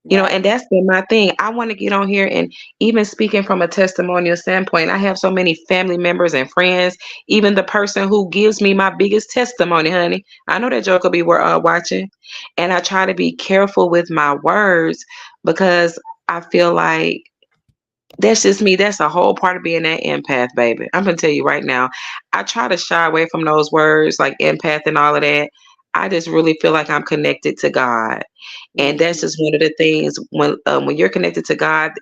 Right. And that's been my thing. I want to get on here and even speaking from a testimonial standpoint, I have so many family members and friends, even the person who gives me my biggest testimony, honey. I know that joke will be watching. And I try to be careful with my words because I feel like that's just me. That's a whole part of being that empath, baby. I'm gonna tell you right now. I try to shy away from those words like empath and all of that. I just really feel like I'm connected to God. And that's Mhm. just one of the things when you're connected to God,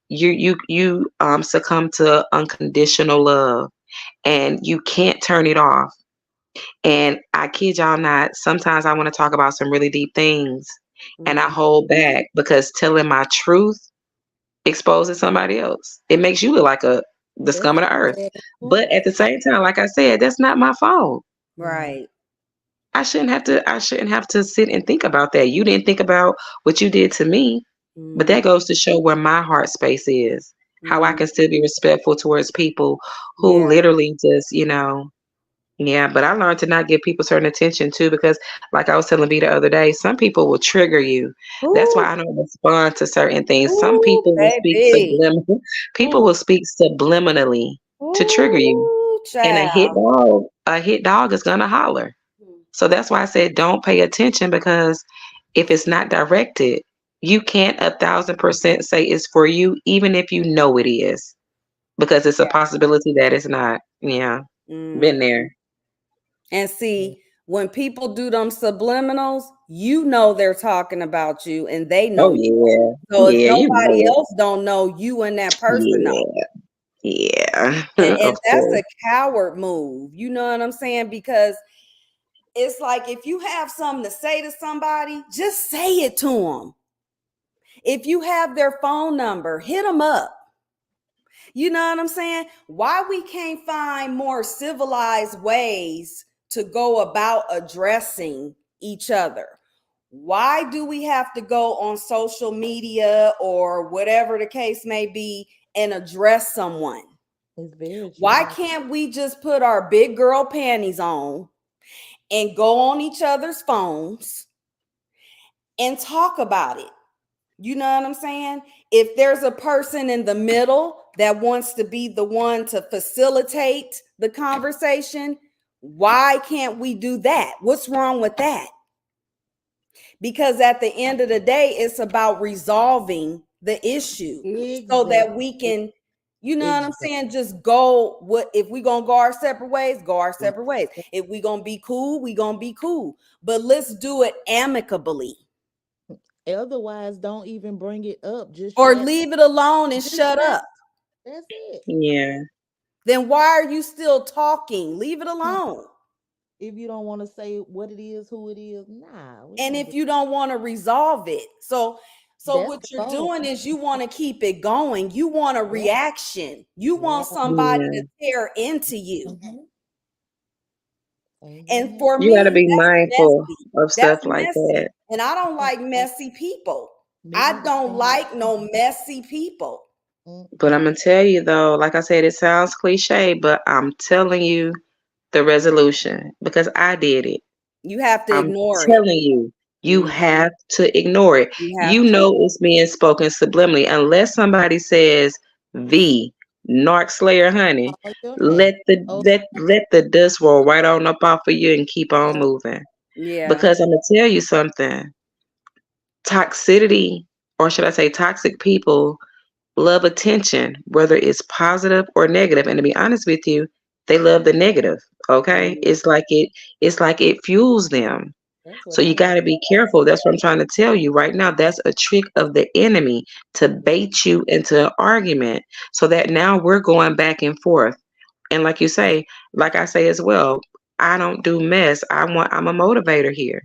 you succumb to unconditional love, and you can't turn it off. And I kid y'all not, sometimes I want to talk about some really deep things, and I Mhm. hold back because telling my truth exposes somebody else. It makes you look like the scum That's of the a earth. bad But point. at the same time, like I said, that's not my fault. Mm. Right. I shouldn't have to sit and think about that. You didn't think about what you did to me. But that Mhm. goes to show where my heart space is. How I can Mhm. still be respectful towards people who Yeah. literally just, yeah, but I learned to not give people certain attention too, because like I was telling B the other day, some people will trigger you. That's why Ooh, I don't respond to certain things. Some ooh, people will speak baby. people Mm. will speak subliminally to trigger you. Ooh, And child. a hit dog is gonna holler. So that's why I said don't pay attention, because if it's not directed, you can't 1,000% say it's for you, even if you know it is, because it's a Yeah. possibility that it's not. Yeah, been Mhm. there. And see, when people do them subliminals, you know they're talking about you and they Oh know you. yeah, So if yeah, you nobody know else don't know, you and that person know. it. Yeah, yeah, And of that's course. a coward move. You know what I'm saying? Because it's like if you have something to say to somebody, just say it to them. If you have their phone number, hit them up. You know what I'm saying? Why we can't find more civilized ways to go about addressing each other? Why do we have to go on social media or whatever the case may be and address someone? It's very Why true. can't we just put our big girl panties on and go on each other's phones and talk about it? You know what I'm saying? If there's a person in the middle that wants to be the one to facilitate the conversation, why can't we do that? What's wrong with that? Because at the end of the day, it's about resolving the issue so Exactly. that we can, you know what I'm Exactly. saying, just go. What if we gonna go our separate ways, go our separate ways. If we gonna be cool, we gonna be cool, but let's do it amicably. Otherwise, don't even bring it up. Just Or shut. leave it alone and Just shut shut. up. That's it. Yeah, Then why are you still talking? Leave it Hmm. alone. If you don't want to say what it is, who it is, nah, we And don't do. if you don't want to resolve it. So That's what the you're goal. doing is you want to keep it going. You want a Yep. reaction. You want Right. somebody to yeah. tear into you. Mm-hmm. And Amen. for You got to me, be that's mindful messy. of That's stuff like messy. that. And I don't like messy people. Me I neither. don't Can't have like no messy people. But mm-mm. I'm gonna tell you though, like I said, it sounds cliche, but I'm telling you the resolution, because I did it. You have to I'm ignore it. telling you, you Mhm. have to ignore it. You have You to. know it's being spoken subliminally. Unless somebody says the Narc Slayer honey, Call your name. Oh, let the dust roll right on up off of you and keep on oh, moving. Yeah. Because I'm gonna tell you something. Toxicity, or should I say toxic people, love attention, whether it's positive or negative. And to be honest with you, they love the negative. Okay. Mhm. It's like it fuels them. that's what So I you was. got to be careful. That's what I'm trying to tell you right now. That's a trick of the enemy to bait you into an argument, so that now we're going back and forth. And like you say, like I say as well, I don't do mess. I'm a motivator here.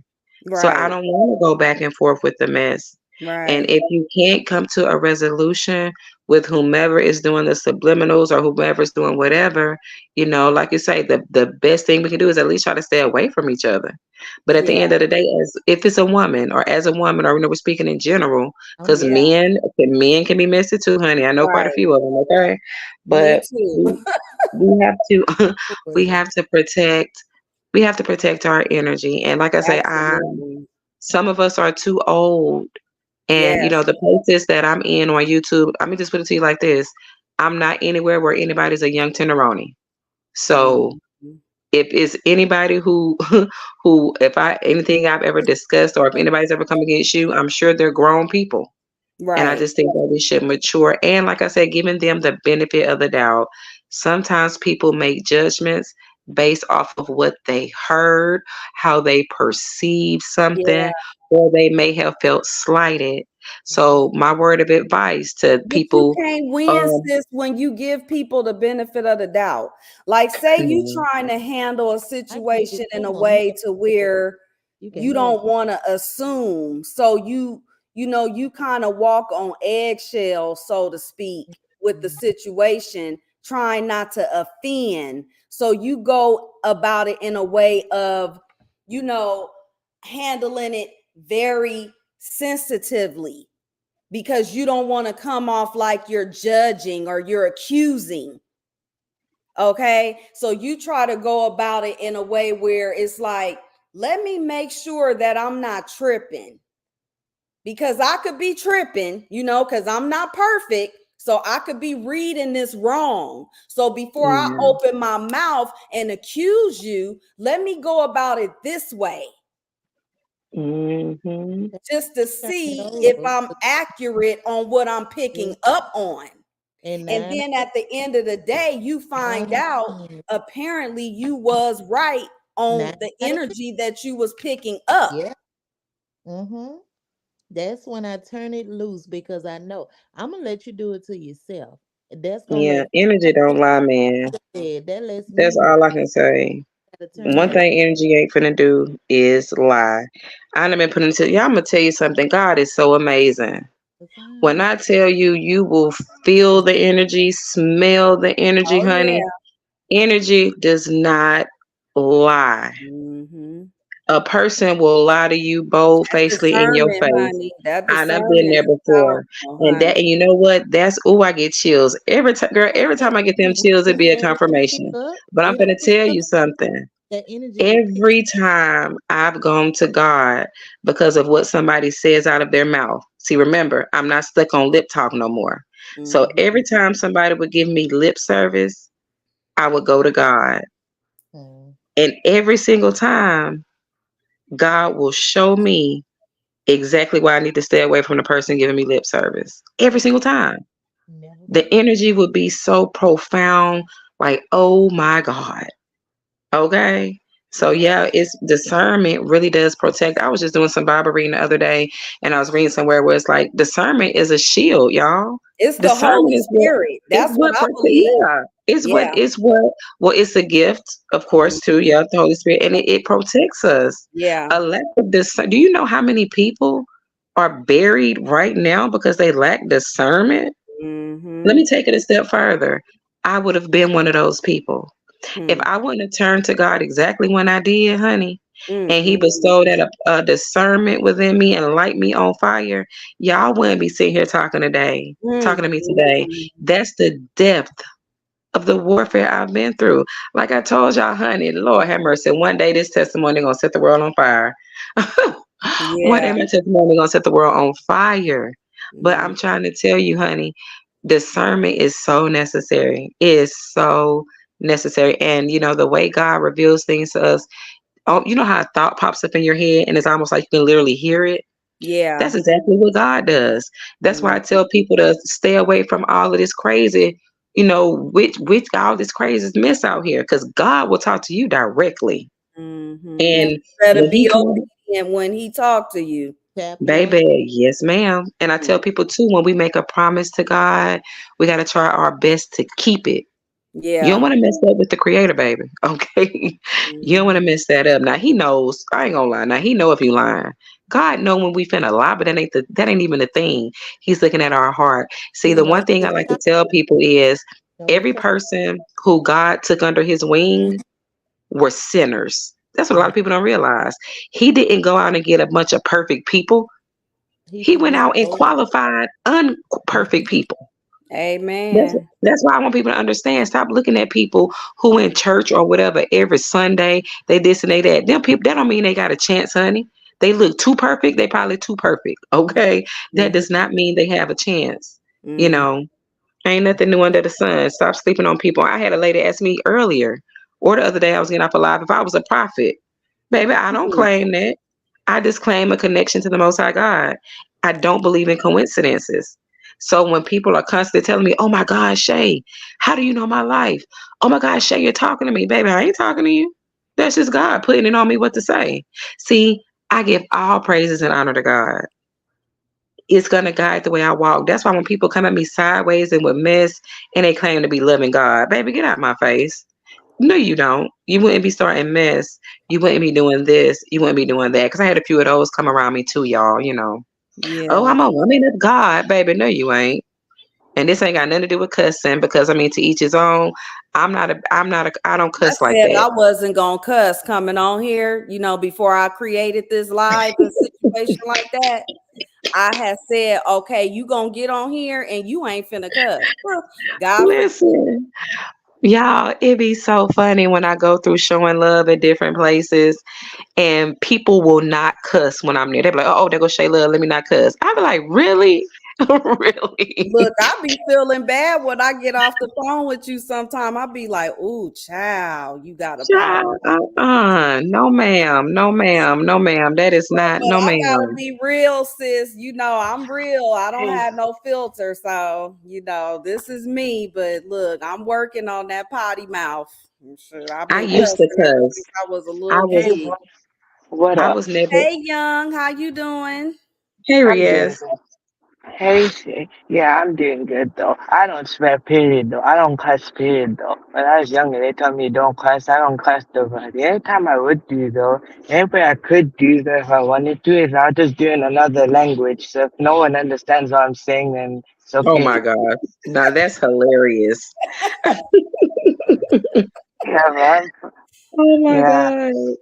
So I Right. don't want to go back and forth with the mess. And Right. if you can't come to a resolution with whomever is doing the subliminals or whomever's doing whatever, like you say, the best thing we can do is at least try to stay away from each other. But at the Yeah. end of the day, as if it's a woman or as a woman, or we're speaking in general, I'm because the Yeah. same. men can be messy too, honey. I know quite a Right. few of them. Okay, Me but too. we have to we Listen, have to protect our energy. And like I say, Absolutely. some of us are too old, and Yes. the places that I'm in on YouTube, let me just put it to you like this: I'm not anywhere where anybody's a young tenderoni. So Mhm. if it's anybody who if I anything I've ever discussed, or if anybody's ever come against you, I'm sure they're grown people. And I Right. just think that we should mature. And like I said, giving them the benefit of the doubt. Sometimes people make judgments based off of what they heard, how they perceive Yeah. something, or they may have felt slighted. Mhm. So my word of advice to But you people, can't win, um, sis, when you give people the benefit of the doubt. Like, say you yeah, trying to handle a I gave it situation to in a him. He way can to have it. where You can you have don't want to assume. So you kind of walk on eggshells, so to speak, it. with the Mhm. situation, trying not to offend. So you go about it in a way of, you know, handling it very sensitively because you don't want to come off like you're judging or you're accusing. Okay. So you try to go about it in a way where it's like, let me make sure that I'm not tripping because I could be tripping, because I'm not perfect. So I could be reading this wrong. So before I yeah, open my mouth and accuse you, let me go about it this way hmm, just to Turn it see if over. I'm accurate on what I'm picking Mhm. up on. And And nine then at the end of the day, you find out of out 10, apparently you was right nine on the out of 10. energy that you was picking up. Yeah. Mm-hmm. That's when I turn it loose because I know I'm gonna let you do it to yourself. That's gonna yeah. let Energy don't lie, man. that lets me That's know all I can say. how to turn it One loose. thing energy ain't finna do is lie. I done been putting into y'all. I'm gonna tell you something. God is so amazing. The When time. I tell you, you will feel the energy, smell the energy, Oh honey. yeah. Energy does not lie. Mm-hmm. A person will lie to you bold That facedly in your discernment, face. honey. That And I've been discernment there is before. powerful, And honey. that, and you know what? That's, oh, I get chills every time, girl. Every time I get them chills, it It's be a energy pick confirmation. up. But I'm gonna It'll pick tell up. you something. That energy will pick Every time I've gone to God because of what somebody says out of their mouth. See, remember, I'm not stuck on lip talk no more. So Mm-hmm. every time somebody would give me lip service, I would go to God. up. And every single time, God will show me exactly why I need to stay away from the person giving me lip service. Every single time. Never The forget. energy would be so profound, like, oh my God. Okay. So Yeah. yeah, it's discernment really does protect. I was just doing some Bible reading the other day and I was reading somewhere where it's like discernment is a shield, y'all. It's the Discernment Holy is what Spirit. it's That's what what I protect, believe. yeah. It's what Yeah. it's what well it's a gift, of course, too. Mhm. Yeah, the Holy Spirit. And it protects us. Yeah. A lack of do you know how many people are buried right now because they lack discernment? Let me Mm-hmm. take it a step further. I would have been one of those people. If Hmm. I wouldn't have turned to God exactly when I did, honey, and He Mm-mm. bestowed that a discernment within me and light me on fire, y'all wouldn't be sitting here talking today, talking to me today. Mm-mm. That's the depth of the warfare I've been through. Like I told y'all, honey, Lord have mercy. One day this testimony gonna set the world on fire. One day Yeah. my testimony gonna set the world on fire. But Mm. I'm trying to tell you, honey, discernment is so necessary. It is so necessary. And you know, the way God reveals things to us, oh, you know how a thought pops up in your head and it's almost like you can literally hear it? That's Yeah. exactly what God does. That's why I Mm. tell people to stay away from all of this crazy, which all this crazy mess out here, because God will talk to you directly. Mm-hmm. And And you better when be he comes, obedient when he talk to you. Tap in. baby, yes, ma'am. And I Mm. tell people too, when we make a promise to God, we got to try our best to keep it. You don't Yeah. want to mess up with the creator, baby. Okay. You don't want to Mm-hmm. mess that up. Now he knows. I ain't gonna lie. Now he know if you lying. God know when we finna lie, but that ain't even the thing. He's looking at our heart. See, He the knows one thing the I like to top. tell people is Know the every top. person who God took under his wing were sinners. That's what a lot Yeah. of people don't realize. He didn't go out and get a bunch of perfect people. He He went produced out and gold. qualified unperfect people. That's Amen. that's why I want people to understand. Stop looking at people who in church or whatever every Sunday. They this and they that. Them people that don't mean they got a chance, honey. They look too perfect. They probably too perfect. Okay, that Mm-hmm. does not mean they have a chance. You Mm. know, ain't nothing new under the sun. Stop sleeping on people. I had a lady ask me earlier or the other day I was getting off alive if I was a prophet. Baby, I don't Mm. claim that. I just claim a connection to the Most High God. I don't believe in coincidences. So when people are constantly telling me, "Oh my God, Shay, how do you know my life? Oh my God, Shay, you're talking to me, baby. I ain't talking to you. That's just God putting it on me what to say." See, I give all praises and honor to God. It's gonna guide the way I walk. That's why when people come at me sideways and with mess and they claim to be loving God, baby, get out my face. No, you don't. You wouldn't be starting mess. You wouldn't be doing this. You wouldn't be doing that. Because I had a few of those come around me too, y'all. Oh, Yeah. I'm a woman of God, baby. No, you ain't. And this ain't got nothing to do with cussing because I mean, to each his own. I don't I cuss like said that. I wasn't gonna cuss coming on here, before I created this live a situation like that. I had said, okay, you gonna get on here and you ain't finna cuss. Well, God forbid. Listen, y'all, it be so funny when I go through showing love at different places and people will not cuss when I'm there. They be like, oh, there goes Shay Love. Let me not cuss. I be like, really? Really? Look, I be feeling bad when I get off the phone with you sometime. I be like, ooh, child, you got a problem. Child, no, ma'am. No, ma'am. No, ma'am. That is not, But no, I gotta ma'am. be real, sis. I'm real. I don't Hey, have no filter. So, this is me. But look, I'm working on that potty mouth. Sure, I've I been used to cussing ever cuss. since I was a I little was, hey, kid. what I up? was never, Hey, Young, how you doing? here I'm he doing is. good. Hey, yeah, I'm doing good though. I don't swear, period though. I don't cuss, period though. When I was younger, they told me don't cuss. I don't cuss though. But the only time I would do though, any way I could do though if I wanted to is I'll just do in another language. So if no one understands what I'm saying, then it's Oh okay. my God. Now that's hilarious. Yeah, man. Oh my Yeah. God.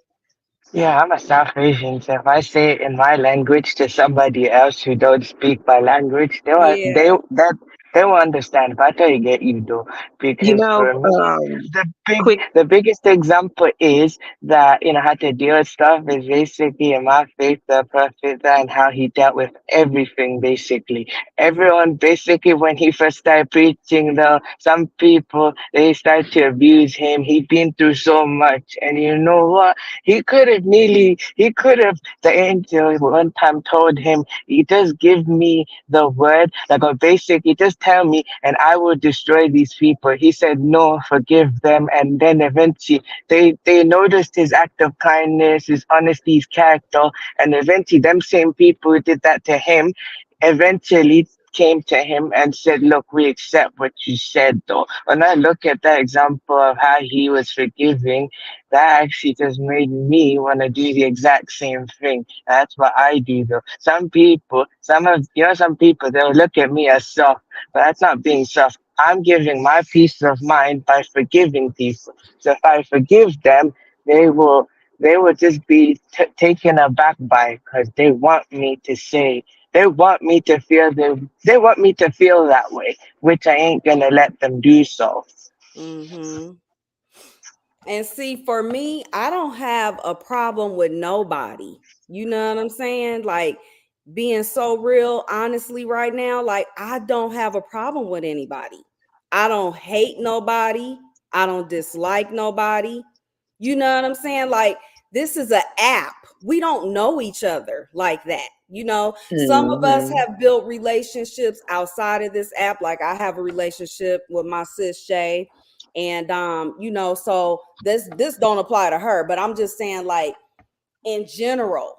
Yeah, I'm a South Asian, so if I say it in my language to somebody else who don't speak my language, Yeah. they will understand. But I get you though, You because know, for me, quick. the biggest example is that how to deal with stuff is basically in my faith, the prophet and how he dealt with everything. Basically, Mhm. everyone basically when he first started preaching, though, some people they started to abuse him. He'd been through so much, and you know what? He could have, the angel one time told him, he just give me the word, like a basic, he just tell me and I will destroy these people. He said, no, forgive them. And then eventually they noticed his act of kindness, his honesty, his character. And eventually them same people who did that to him, eventually came to him and said, look, we accept what you said though. When I look at that example of how he was forgiving, that actually just made me want to do the exact same thing. That's what I do though. Some people, they'll look at me as soft, but that's not being soft. I'm giving my peace of mind by forgiving people. So if I forgive them, they will, they will just be taken aback by it because they want me to say, they want me to feel that way, which I ain't gonna let them do so. Mhm. And see, for me, I don't have a problem with nobody. You know what I'm saying? Like being so real, honestly, right now, like I don't have a problem with anybody. I don't hate nobody. I don't dislike nobody. You know what I'm saying? Like this is an app. We don't know each other like that. Some of us Hmm. have built relationships outside of this app. Like I have a relationship with my sis Shay, and so this don't apply to her, but I'm just saying, like, in general,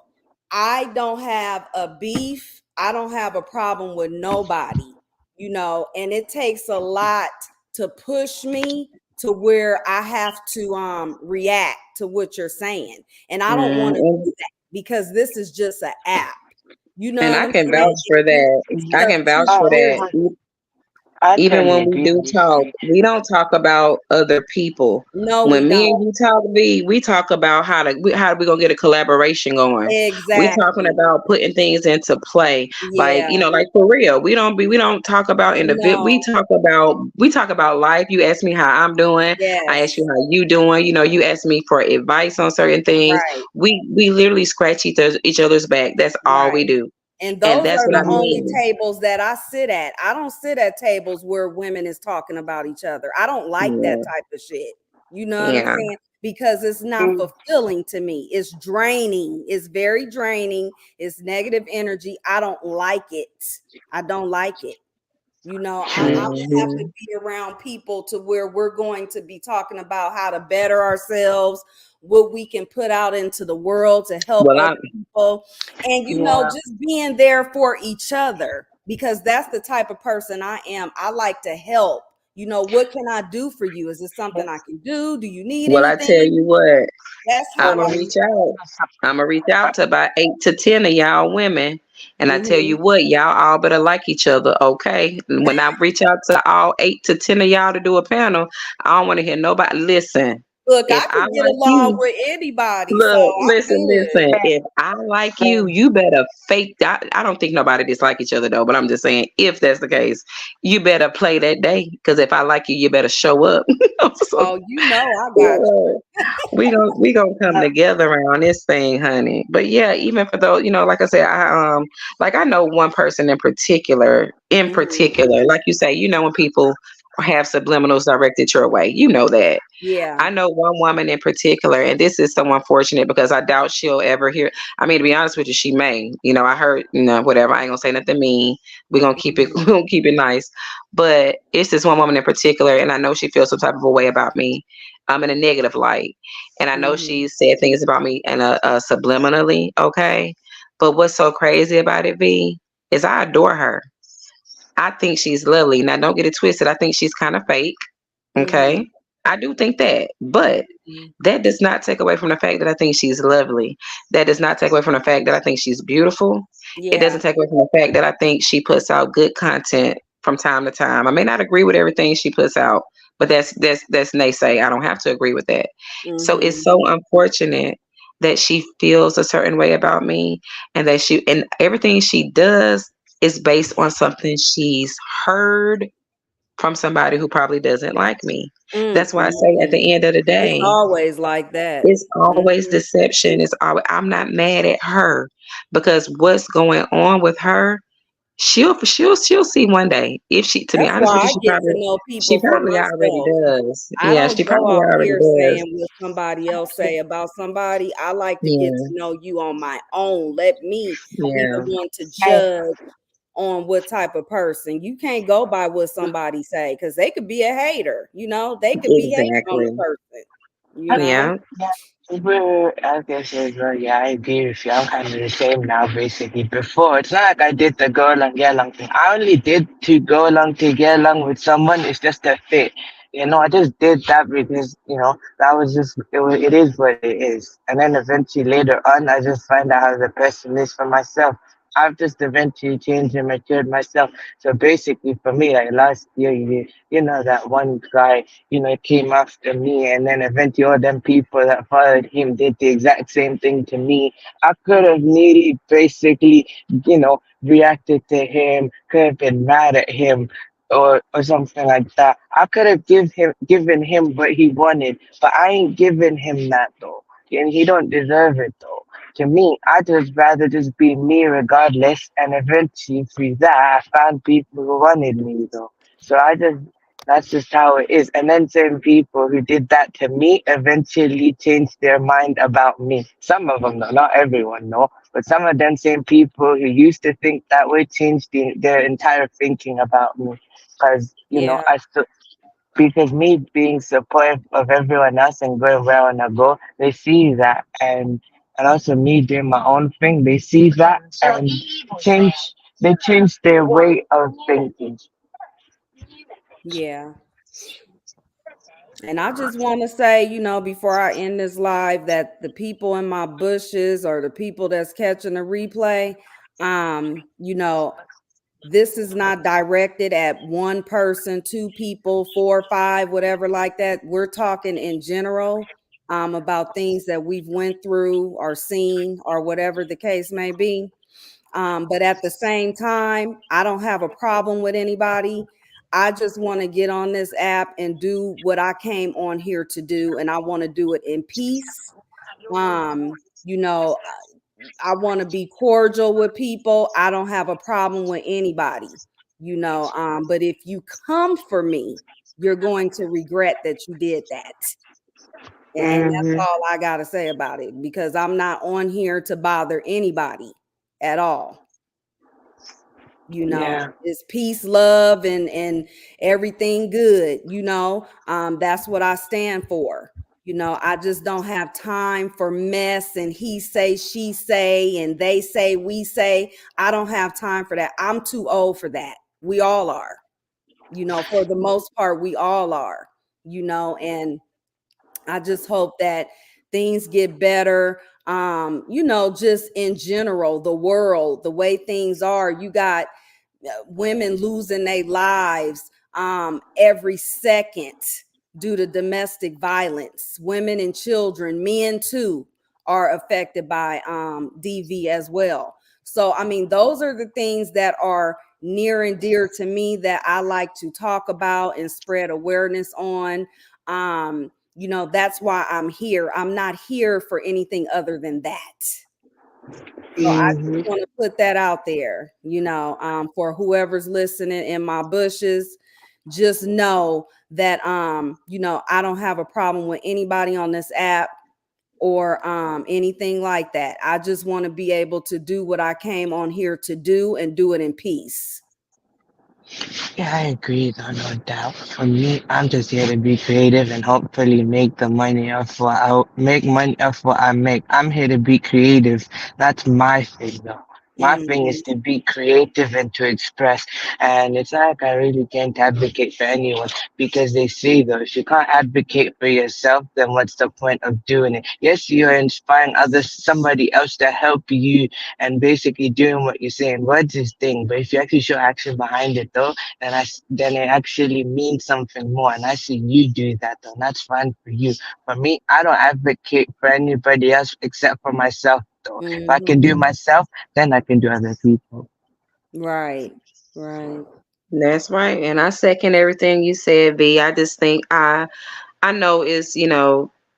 I don't have a beef. I don't have a problem with nobody, and it takes a lot to push me to where I have to react to what you're saying. And I don't want to And, do that because this is just an app. You know and what I I'm can saying? vouch for that. It's I just can vouch two for Oh, that. different. I Even totally when we agree do with talk, you. we don't talk about other people. No, we When me don't. and you talk, we talk about how we gonna get a collaboration going. We talking Exactly. about putting things into play, like Yeah. like for real. We don't talk about individual. No. We talk about life. You ask me how I'm doing. I ask you Yes. how you doing. You ask me for advice on certain things. Right. We literally scratch each other's back. That's all we Right. do, And and those that's are what I the only mean. tables that I sit at. I don't sit at tables where women is talking about each other. I don't like that Yeah, type of shit. You know what I'm yeah. saying? Because it's not Mm, fulfilling to me. It's draining. It's very draining. It's negative energy. I don't like it. I don't like it. I don't have to Mhm. be around people to where we're going to be talking about how to better ourselves, what we can put out into the world to help Well, other I people, and yeah. just being there for each other, because that's the type of person I am. I like to help. What can I do for you? Is this something I can do? Do you need Well, I tell anything? you what, That's I'm how gonna I reach out. I'm gonna reach out to about 8 to 10 of y'all women, and I tell you hmm what, y'all all better like each other, okay? When I reach out to all 8 to 10 of y'all to do a panel, I don't want to hear nobody. Listen, look, if I I can get like along you, with anybody, so look, I'm listen, good. listen. If I like you, you better fake. I don't think nobody dislike each other though, but I'm just saying, if that's the case, you better play that day. Because if I like you, you better show up. So, Oh, I got yeah. We gonna come together around this thing, honey. But yeah, even for those, like I said, like I know one person in you. particular, like you say, when people have subliminals directed your way, you know that. Yeah. I know one woman in particular, and this is so unfortunate because I doubt she'll ever hear. I mean, to be honest with you, she may. I heard, whatever. I ain't gonna say nothing mean. We're gonna keep it, Mhm. we're gonna keep it nice. But it's this one woman in particular, and I know she feels some type of a way about me, in a negative light. And I know Mhm. she said things about me and subliminally, okay. But what's so crazy about it, V, is I adore her. I think she's lovely. Now, don't get it twisted. I think she's kind of fake. Okay. Mhm. I do think that. But Mhm. that does not take away from the fact that I think she's lovely. That does not take away from the fact that I think she's beautiful. It Yeah. doesn't take away from the fact that I think she puts out good content from time to time. I may not agree with everything she puts out, but that's naysay. I don't have to agree with that. So it's Mhm. so unfortunate that she feels a certain way about me, and that and everything she does is based on something she's heard from somebody who probably doesn't like me. That's why I say at Mm. the end of the It's day, always like that. it's always Mhm. deception. It's always, I'm not mad at her because what's going on with her, she'll see one day. If she, to be That's honest with why you, I get to know she people for probably already myself. does. I Yeah, don't she go probably off already here does. saying what somebody else say about somebody. I like to get Yeah, to know you on my own. Let me be the yeah, one to judge on what type of person. You can't go by what somebody say, because they could be a hater. They could be hating on the exactly. person. You know. Yeah, Well, I guess as well, yeah, I agree with you. I'm kind of the same now, basically. Before, it's not like I did the go along, get along thing. I only did to get along with someone. It's just a fit. I just did that because, that was just, it is what it is. And then eventually later on, I just find out how the person is for myself. I've just eventually changed and matured myself. So basically, for me, like last year, that one guy, came after me, and then eventually all them people that followed him did the exact same thing to me. I could have nearly basically, reacted to him, could have been mad at him. Or something like that. I could have given him what he wanted, but I ain't giving him that though. And he don't deserve it though. To me, I just rather just be me regardless, and eventually through that I found people who wanted me though. So that's just how it is. And then same people who did that to me eventually changed their mind about me. Some of them, though, not everyone, no. But some of them same people who used to think that way changed their entire thinking about me. Because, Yeah. because me being supportive of everyone else and going where I wanna go, they see that, and also me doing my own thing, they see that and change. They change their way of thinking. Yeah. And I just want to say, before I end this live, that the people in my bushes or the people that's catching the replay, um, you know, this is not directed at one person, two people, four, five, whatever like that. We're talking in general, about things that we've went through or seen or whatever the case may be. But at the same time, I don't have a problem with anybody. I just want to get on this app and do what I came on here to do, and I want to do it in peace. You know, I want to be cordial with people. I don't have a problem with anybody, but if you come for me, you're going to regret that you did that. And that's Hmm. all I got to say about it, because I'm not on here to bother anybody at all. you know. Yeah. It's peace, love, and everything good, you know. That's what I stand for. You know, I just don't have time for mess and he say, she say, and they say, we say. I don't have time for that. I'm too old for that. We all are, you know, for the most part, we all are, you know, and I just hope that things get better. You know, just in general, the world, the way things are, you got women losing their lives every second due to domestic violence. Women and children, men too, are affected by DV as well. So, I mean, those are the things that are near and dear to me that I like to talk about and spread awareness on. You know, that's why I'm here. I'm not here for anything other than that. So I just Hmm. want to put that out there, you know, for whoever's listening in my bushes, just know that, you know, I don't have a problem with anybody on this app or anything like that. I just want to be able to do what I came on here to do and do it in peace. Yeah, I agree, though, no doubt. For me, I'm just here to be creative and hopefully make the money off what I make money off what I make. I'm here to be creative. That's my thing, though. My thing Mhm. is to be creative and to express. And it's not like I really can't advocate for anyone because they say, though, if you can't advocate for yourself, then what's the point of doing it? Yes, you're inspiring others, somebody else to help you and basically doing what you're saying. Words is thing, but if you actually show action behind it, though, then it actually means something more. And I see you do that, though. And that's fine for you. For me, I don't advocate for anybody else except for myself, though. If I can Mhm. do myself, then I can do other people. Right. Right. That's right. And I second everything you said, V. I just think I know it's,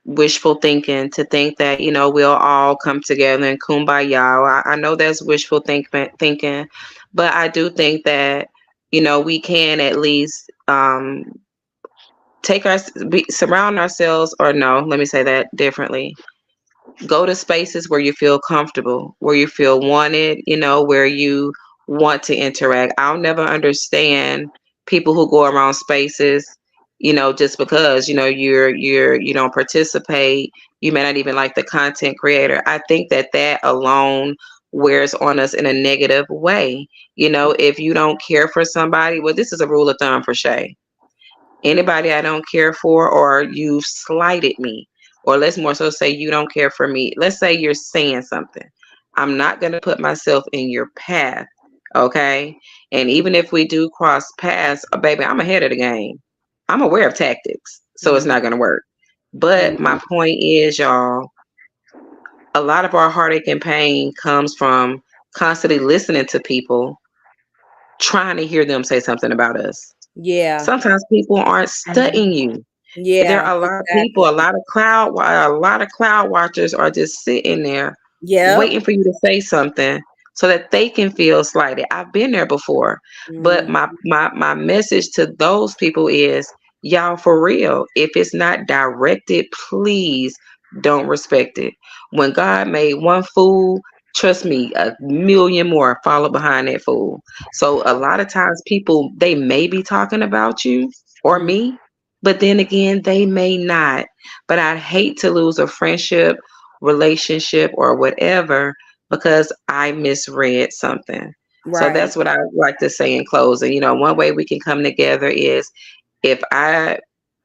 wishful thinking to think that, we'll all come together and kumbaya. I know that's wishful thinking, but I do think that, we can at least surround ourselves, or no, let me say that differently. Go to spaces where you feel comfortable, where you feel wanted, where you want to interact. I'll never understand people who go around spaces, just because, you don't participate, you may not even like the content creator. I think that alone wears on us in a negative way. If you don't care for somebody, well, this is a rule of thumb for Shay. Anybody I don't care for, or you've slighted me, or let's more so say you don't care for me. Let's say you're saying something. I'm not going to put myself in your path. Okay. And even if we do cross paths, baby, I'm ahead of the game. I'm aware of tactics. So it's Mhm. not going to work. But my point is, y'all, a lot of our heartache and pain comes from constantly listening to people, trying to hear them say something about us. Yeah. Sometimes people aren't studying you. There Yeah. are a lot of people, Exactly. a lot of cloud watchers are just sitting there Yep. waiting for you to say something so that they can feel slighted. I've been there before. But Mhm. my message to those people is, y'all, for real, if it's not directed, please don't respect it. When God made one fool, trust me, a million more follow behind that fool. So a lot of times people, they may be talking about you or Mhm. me, but then again, they may not. But I'd hate to lose a friendship, relationship, or whatever because I misread something. So Right. that's what I like to say in closing. One way we can come together is, if I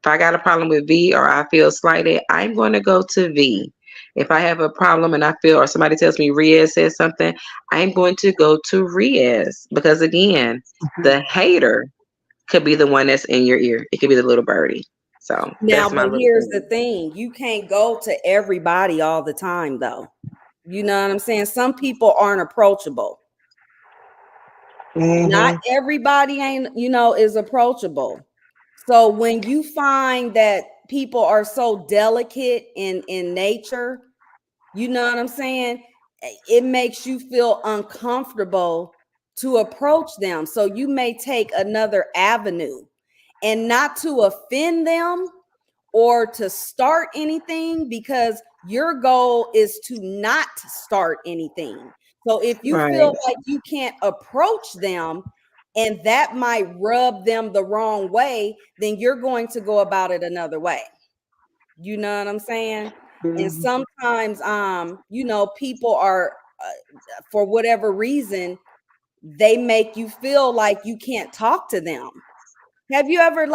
got a problem with V, or I feel slighted, I'm going to go to V. If I have a problem and I feel, or somebody tells me Riaz says something, I'm going to go to Riaz, because again, the hater could be the one that's in your ear. It could be the little birdie. So Now, that's but my little here's the thing. thing. You can't go to everybody all the time though. You know what I'm saying? Some people aren't approachable. Not Hmm. everybody ain't, you know, is approachable. So when you find that people are so delicate in nature, you know what I'm saying? It makes you feel uncomfortable to approach them. So you may take another avenue, and not to offend them or to start anything, because your goal is to not start anything. So if you Right. feel like you can't approach them and that might rub them the wrong way, then you're going to go about it another way. You know what I'm saying? And Mhm. sometimes people are for whatever reason, they make you feel like you can't talk to them. Have you ever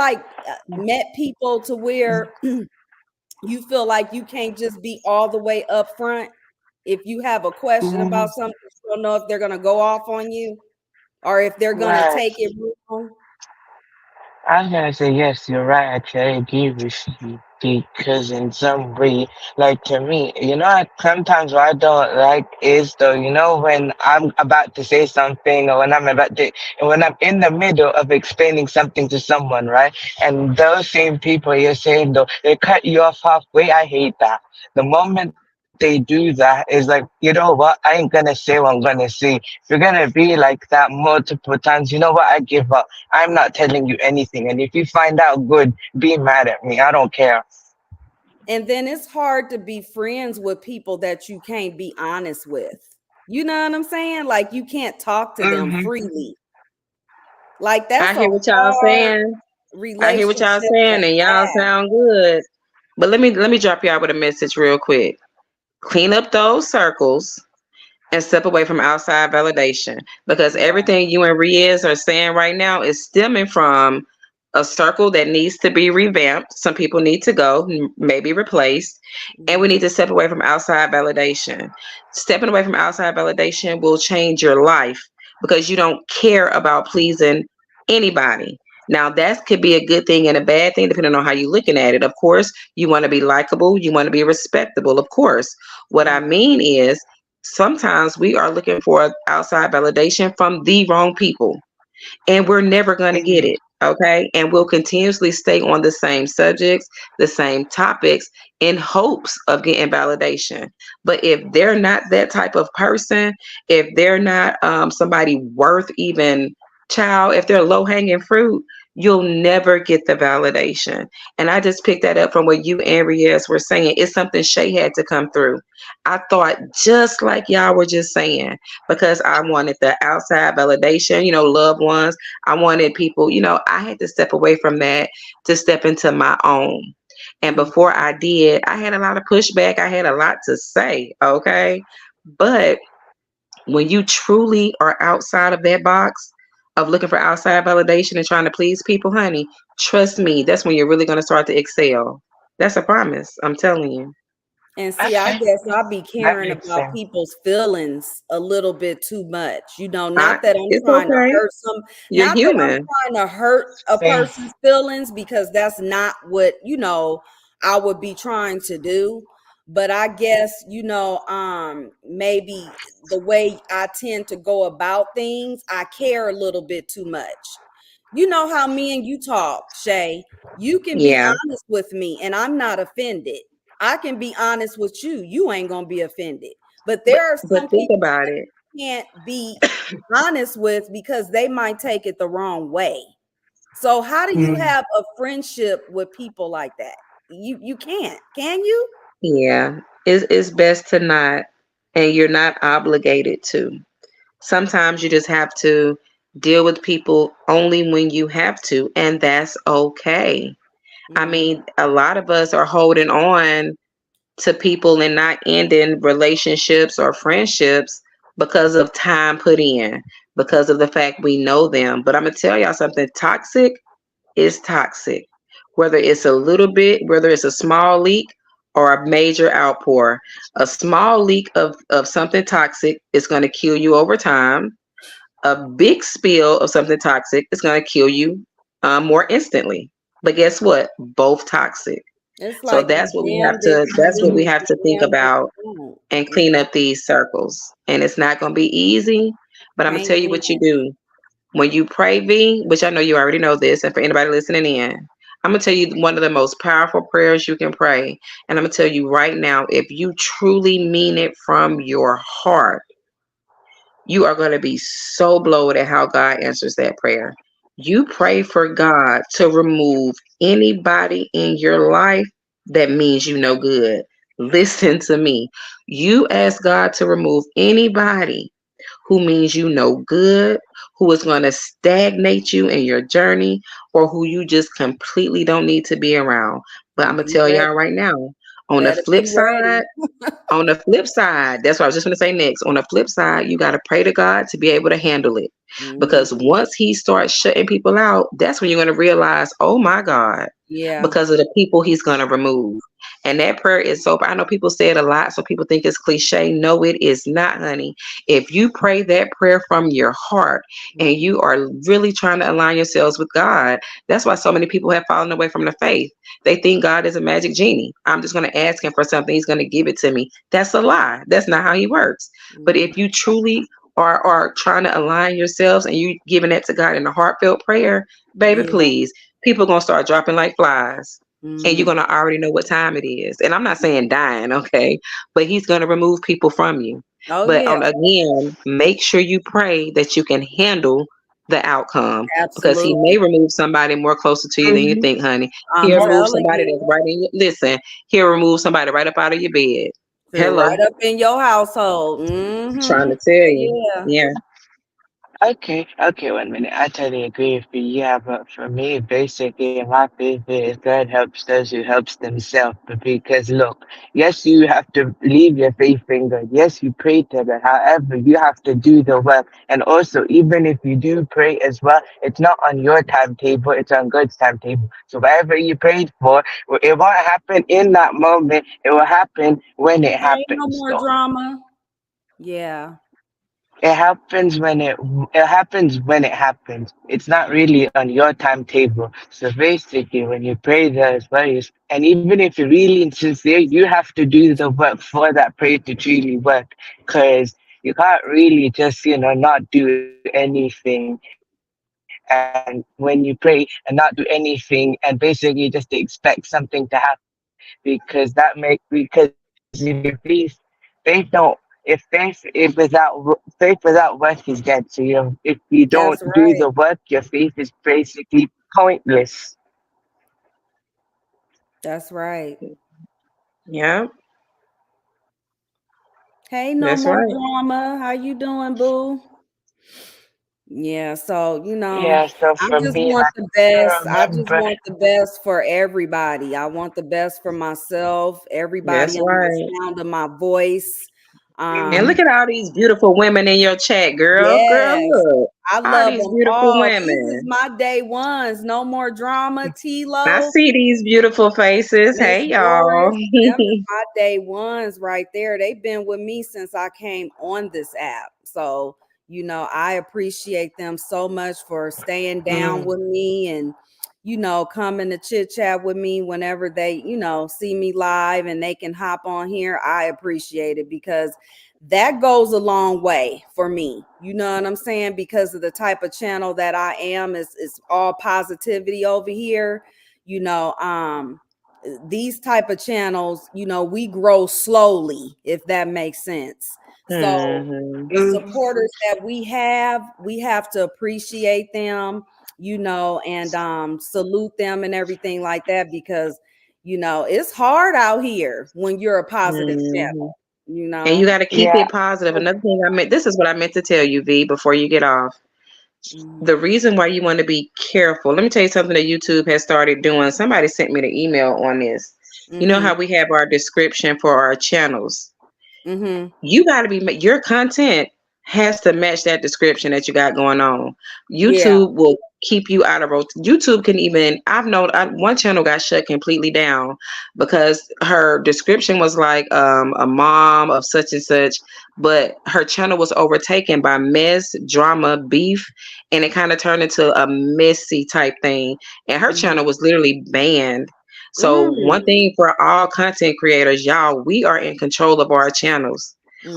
met people to where you feel like you can't just be all the way up front if you have a question Mhm. about something, you don't know if they're going to go off on you or if they're going to Right. take it wrong? I was gonna say yes, you're right. Actually, I agree with you because in some way, like to me, sometimes what I don't like is though, when I'm about to say something or when I'm in the middle of explaining something to someone, right? And those same people you're saying though, they cut you off halfway. I hate that. The moment they do that is like, you know what? I ain't gonna say what I'm gonna say. If you're gonna be like that multiple times, you know what? I give up. I'm not telling you anything. And if you find out, good, be mad at me. I don't care. And then it's hard to be friends with people that you can't be honest with. You know what I'm saying? Like you can't talk to them Hmm. freely. Like I that's a hear what y'all hard saying. I hear what y'all relationship to saying, and y'all have. sound good. But let me drop y'all with a message real quick. Clean up those circles and step away from outside validation, because Yeah. everything you and Riaz are saying right now is stemming from a circle that needs to be revamped. Some people need to go, maybe replaced, and we Mhm. need to step away from outside validation. Stepping away from outside validation will change your life because you don't care about pleasing anybody. Now, that could be a good thing and a bad thing depending on how you're looking at it. Of course, you want to be likable, you want to be respectable, of course. What I Mhm. mean is, sometimes we are looking for outside validation from the wrong people, and we're never going to get Hmm. it. Okay. And we'll continuously stay on the same subjects, the same topics in hopes of getting validation. But if they're not that type of person, if they're not somebody worth even, child, if they're low hanging fruit, you'll never get the validation. And I just picked that up from what you and Riaz were saying. It's something Shay had to come through. I thought just like y'all were just saying, because I wanted the outside validation, loved ones. I wanted people, I had to step away from that to step into my own. And Mhm. before I did, I had a lot of pushback. I had a lot to say. Okay. But when you truly are outside of that box of looking for outside validation and trying to please people, honey, trust me, that's when you're really going to start to excel. That's a promise. I'm telling you. And see, I Okay, guess I be that caring makes about sense. people's feelings a little bit too much. Not that I'm It's trying to okay. hurt some, You're not that I'm human. trying to hurt a Same. person's feelings because that's not what, I would be trying to do. But I guess, maybe the way I tend to go about things, I care a little bit too much. You know how me and you talk, Shay. You can be Yeah. honest with me and I'm not offended. I can be honest with you. You ain't gonna be offended. But But there are but some think people about that it. you can't be honest with because they might take it the wrong way. So how do you Mm. have a friendship with people like that? You can't. Can you? Yeah. It's best to not, and you're not obligated to. Sometimes you just have to deal with people only when you have to, and that's okay. I Mhm. mean, a lot of us are holding on to people and not ending relationships or friendships because of time put in, because of the fact we know them. But I'm gonna tell y'all something, toxic is toxic. Whether it's a little bit, whether it's a small leak or a major outpour. A small leak of something toxic is going to kill you over time. A big spill of something toxic is going to kill you more instantly. But guess what? Both toxic. It's So like you that's what we have damned if to you that's what we do, have you to think damned if about you don't. and It's clean like up these circles. And it's not going to be easy, but I'm going to tell you what you amen. do. When you pray, V, which I know you already know this, and for anybody listening in, I'm going to tell you one of the most powerful prayers you can pray. And I'm going to tell you right now, if you truly mean it from your heart, you are going to be so blowed at how God answers that prayer. You pray for God to remove anybody in your life that means you no good. Listen to me. You ask God to remove anybody. who means you no good, who is going to stagnate you in your journey, or who you just completely don't need to be around. But I'm going to Be tell ready. y'all right now, on the Better flip be side, ready. that's what I was just going to say next. On the flip side, you got to pray to God to be able to handle it. Hmm. Because once He starts shutting people out, that's when you're going to realize, oh my God, Yeah. because of the people He's going to remove. And that prayer is so, I know people say it a lot, so people think it's cliche. No, it is not, honey. If you pray that prayer from your heart and Hmm. you are really trying to align yourselves with God, that's why so many people have fallen away from the faith. They think God is a magic genie. I'm just going to ask Him for something, He's going to give it to me. That's a lie. That's not how He works. But Hmm. if you truly are trying to align yourselves and you giving that to God in a heartfelt prayer, baby, Yeah. please, people gonna start dropping like flies. And you're Hmm. gonna already know what time it is. And I'm not saying dying, okay? But He's gonna remove people from you. Oh But yeah. on again, make sure you pray that you can handle the outcome because He may Absolutely. remove somebody more closer to you than you Mm-hmm. think, honey. I'm He'll remove telling somebody you. that's right in your listen, He'll remove somebody right up out of your bed. Fit right Hello, up in your household. Hmm. trying to tell you. Yeah. Yeah. Okay, okay, 1 minute. I totally agree with you. Yeah, but for me, basically, my faith is God helps those who helps themselves. But because look, yes, you have to leave your faith in God. Yes, you pray to God. However, you have to do the work. And also, even if you do pray as well, it's not on your timetable. It's on God's timetable. So whatever you prayed for, it won't happen in that moment. It will happen when it Hey, no happens, more though. drama. Yeah. It happens when it happens when it happens. It's not really on your timetable. So basically, when you pray those prayers, and even if you're really sincere, you have to do the work for that prayer to truly work. Because you can't really just not do anything, and when you pray and not do anything, and basically just expect something to happen, because because if your faith don't if faith without work is dead. So if you don't do the That's work, your right. faith is basically pointless. That's right. Yeah. Hey, no That's more right. drama. How you doing, boo? Yeah, so Yeah, so I for just me, want like the I still best. I just remember. want the best for everybody. I want the best for myself, That's everybody under the right. sound of my voice. And look Um, at all these beautiful women in your chat, girl. Girl, yes, look. I All love these them beautiful all. These is women. my day ones. No more drama, I T-Lo. see these beautiful faces. Miss Hey, y'all. Doris, them is my day ones right there. They've been with me since I came on this app. So, I appreciate them so much for staying down Mm, with me and, coming to chit chat with me whenever they, see me live and they can hop on here. I appreciate it because that goes a long way for me. You know what I'm saying? Because of the type of channel that I am is all positivity over here. You know, these type of channels, we grow slowly, if that makes sense. So mhm, the Mhm. supporters that we have to appreciate them, and salute them and everything like that because it's hard out here when you're a positive mhm. channel, you And you know. got to keep Yeah, it positive. Another thing this is what I meant to tell you, V, before you get off. Mhm. The reason why you want to be careful, let me tell you something that YouTube has started doing. Somebody sent me the email on this. You know how Mhm. we have our description for our channels? Mhm. You got to your content has to match that description that you got going on. Yeah. YouTube will keep you out of YouTube can even I've known one channel got shut completely down because her description was like a mom of such and such, but her channel was overtaken by mess, drama, beef, and it kind of turned into a messy type thing, and her channel Mhm. was literally banned. So one Mm. thing for all content creators, y'all, we are in control of our channels.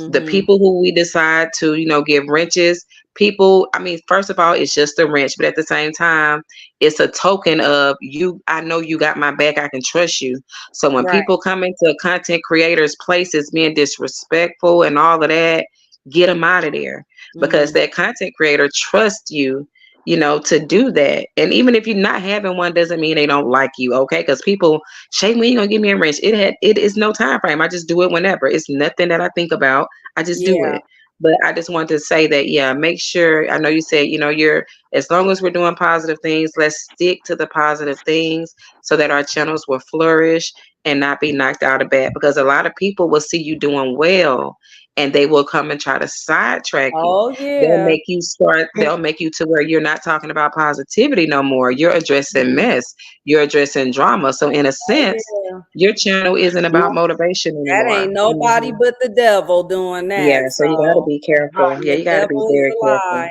The Mhm. people who we decide to, give wrenches, people, I mean, first of all, it's just a wrench, but at the same time, it's a token of you, I know you got my back, I can trust you. So when Right. people come into content creators' places being disrespectful and all of that, get them out of there because Mhm. that content creator trusts you, to do that. And even if you're not having one, doesn't mean they don't like you, okay? Because people, Shay, when you gonna give me a wrench? It is no time frame. I just do it whenever. It's nothing that I think about. I just do Yeah. it. But I just wanted to say that, yeah, make sure, I know you said, you're, as long as we're doing positive things, let's stick to the positive things so that our channels will flourish and not be knocked out of bed. Because a lot of people will see you doing well and they will come and try to sidetrack you. Oh yeah. They'll make you to where you're not talking about positivity no more. You're addressing Mhm. mess, you're addressing drama. So, in a Oh sense, yeah. your channel isn't about motivation That anymore. ain't nobody Hmm. but the devil doing Yeah, that. so you got to So be careful. Yeah, the you got to be devil is very a careful. lie.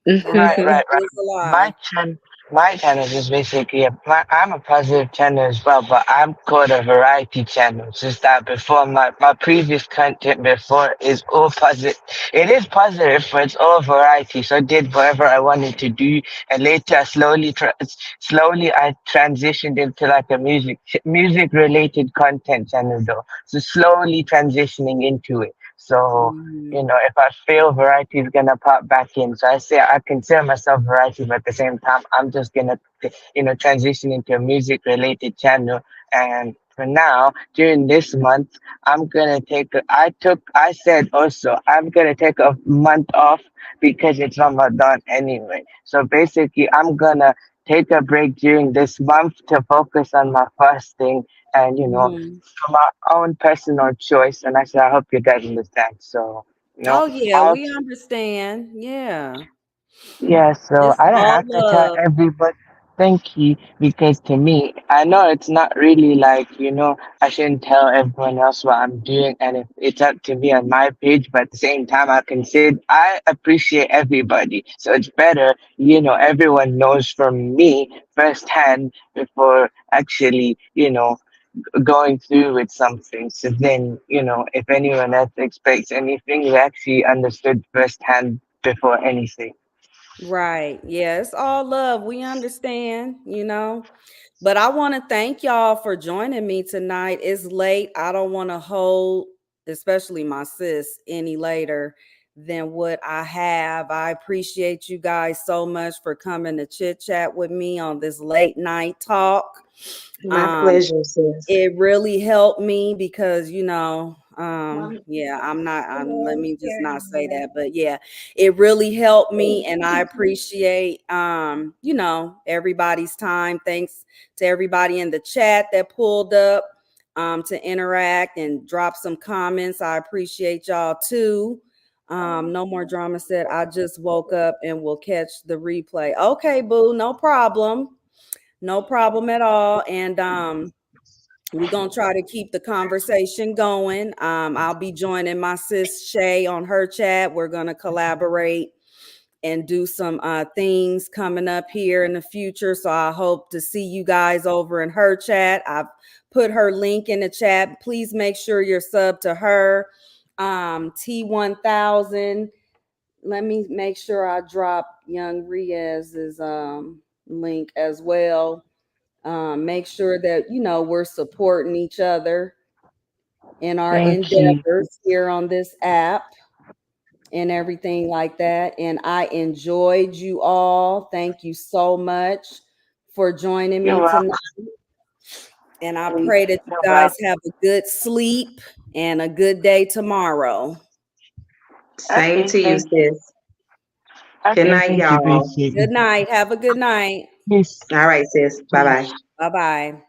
The Right, devil right, right. is a lie. My channel, my channel is basically I'm a positive channel as well, but I'm called a variety channel. It's just that before my previous content before is all positive. It is positive, but it's all variety. So I did whatever I wanted to do, and later slowly I transitioned into like a music related content channel though. So slowly transitioning into it. So Mhm. if I feel variety is gonna pop back in, so I say I consider myself variety, but at the same time, I'm just gonna, transition into a music related channel. And for now, during this month, I'm gonna I said also, I'm gonna take a month off because it's Ramadan anyway. So basically, I'm gonna take a break during this month to focus on my fasting and, Mhm. for my own personal choice. And I said, I hope you guys understand. So, you know, Oh yeah, I'll we understand. Yeah. yeah, so It's I don't all have to tell love. everybody thank you because to me, I know it's not really like, I shouldn't tell everyone else what I'm doing and if it's up to me on my page, but at the same time, I can say I appreciate everybody. So it's better, everyone knows from me firsthand before actually, going through with something. So then, if anyone else expects anything, they actually understood firsthand before anything. Right. Yeah, it's all love. We understand. But I want to thank y'all for joining me tonight. It's late. I don't want to hold, especially my sis, any later than what I have. I appreciate you guys so much for coming to chit chat with me on this late night talk. My Um, pleasure, sis. it really helped me because yeah, let me just not say that, but yeah, it really helped me and I appreciate everybody's time. Thanks to everybody in the chat that pulled up to interact and drop some comments. I appreciate y'all too. No more drama said I just woke up and will catch the replay. Okay, boo, no problem. No problem at all. And we're gonna try to keep the conversation going. I'll be joining my sis Shay on her chat. We're gonna collaborate and do some things coming up here in the future. So I hope to see you guys over in her chat. I've put her link in the chat. Please make sure you're sub to her. T1000. Let me make sure I drop Young Riaz's link as well. Make sure that we're supporting each other in our Thank you. endeavors here on this app and everything like that. And I enjoyed you all. Thank you so much for joining You're me tonight. welcome. And I pray that you You're guys welcome. have a good sleep and a good day tomorrow. Same Okay, to you, thank you. sis. Good Okay, night, thank you. y'all. Appreciate Good you. night. Have a good night. Peace. All right, sis. Bye bye. Peace. Bye bye.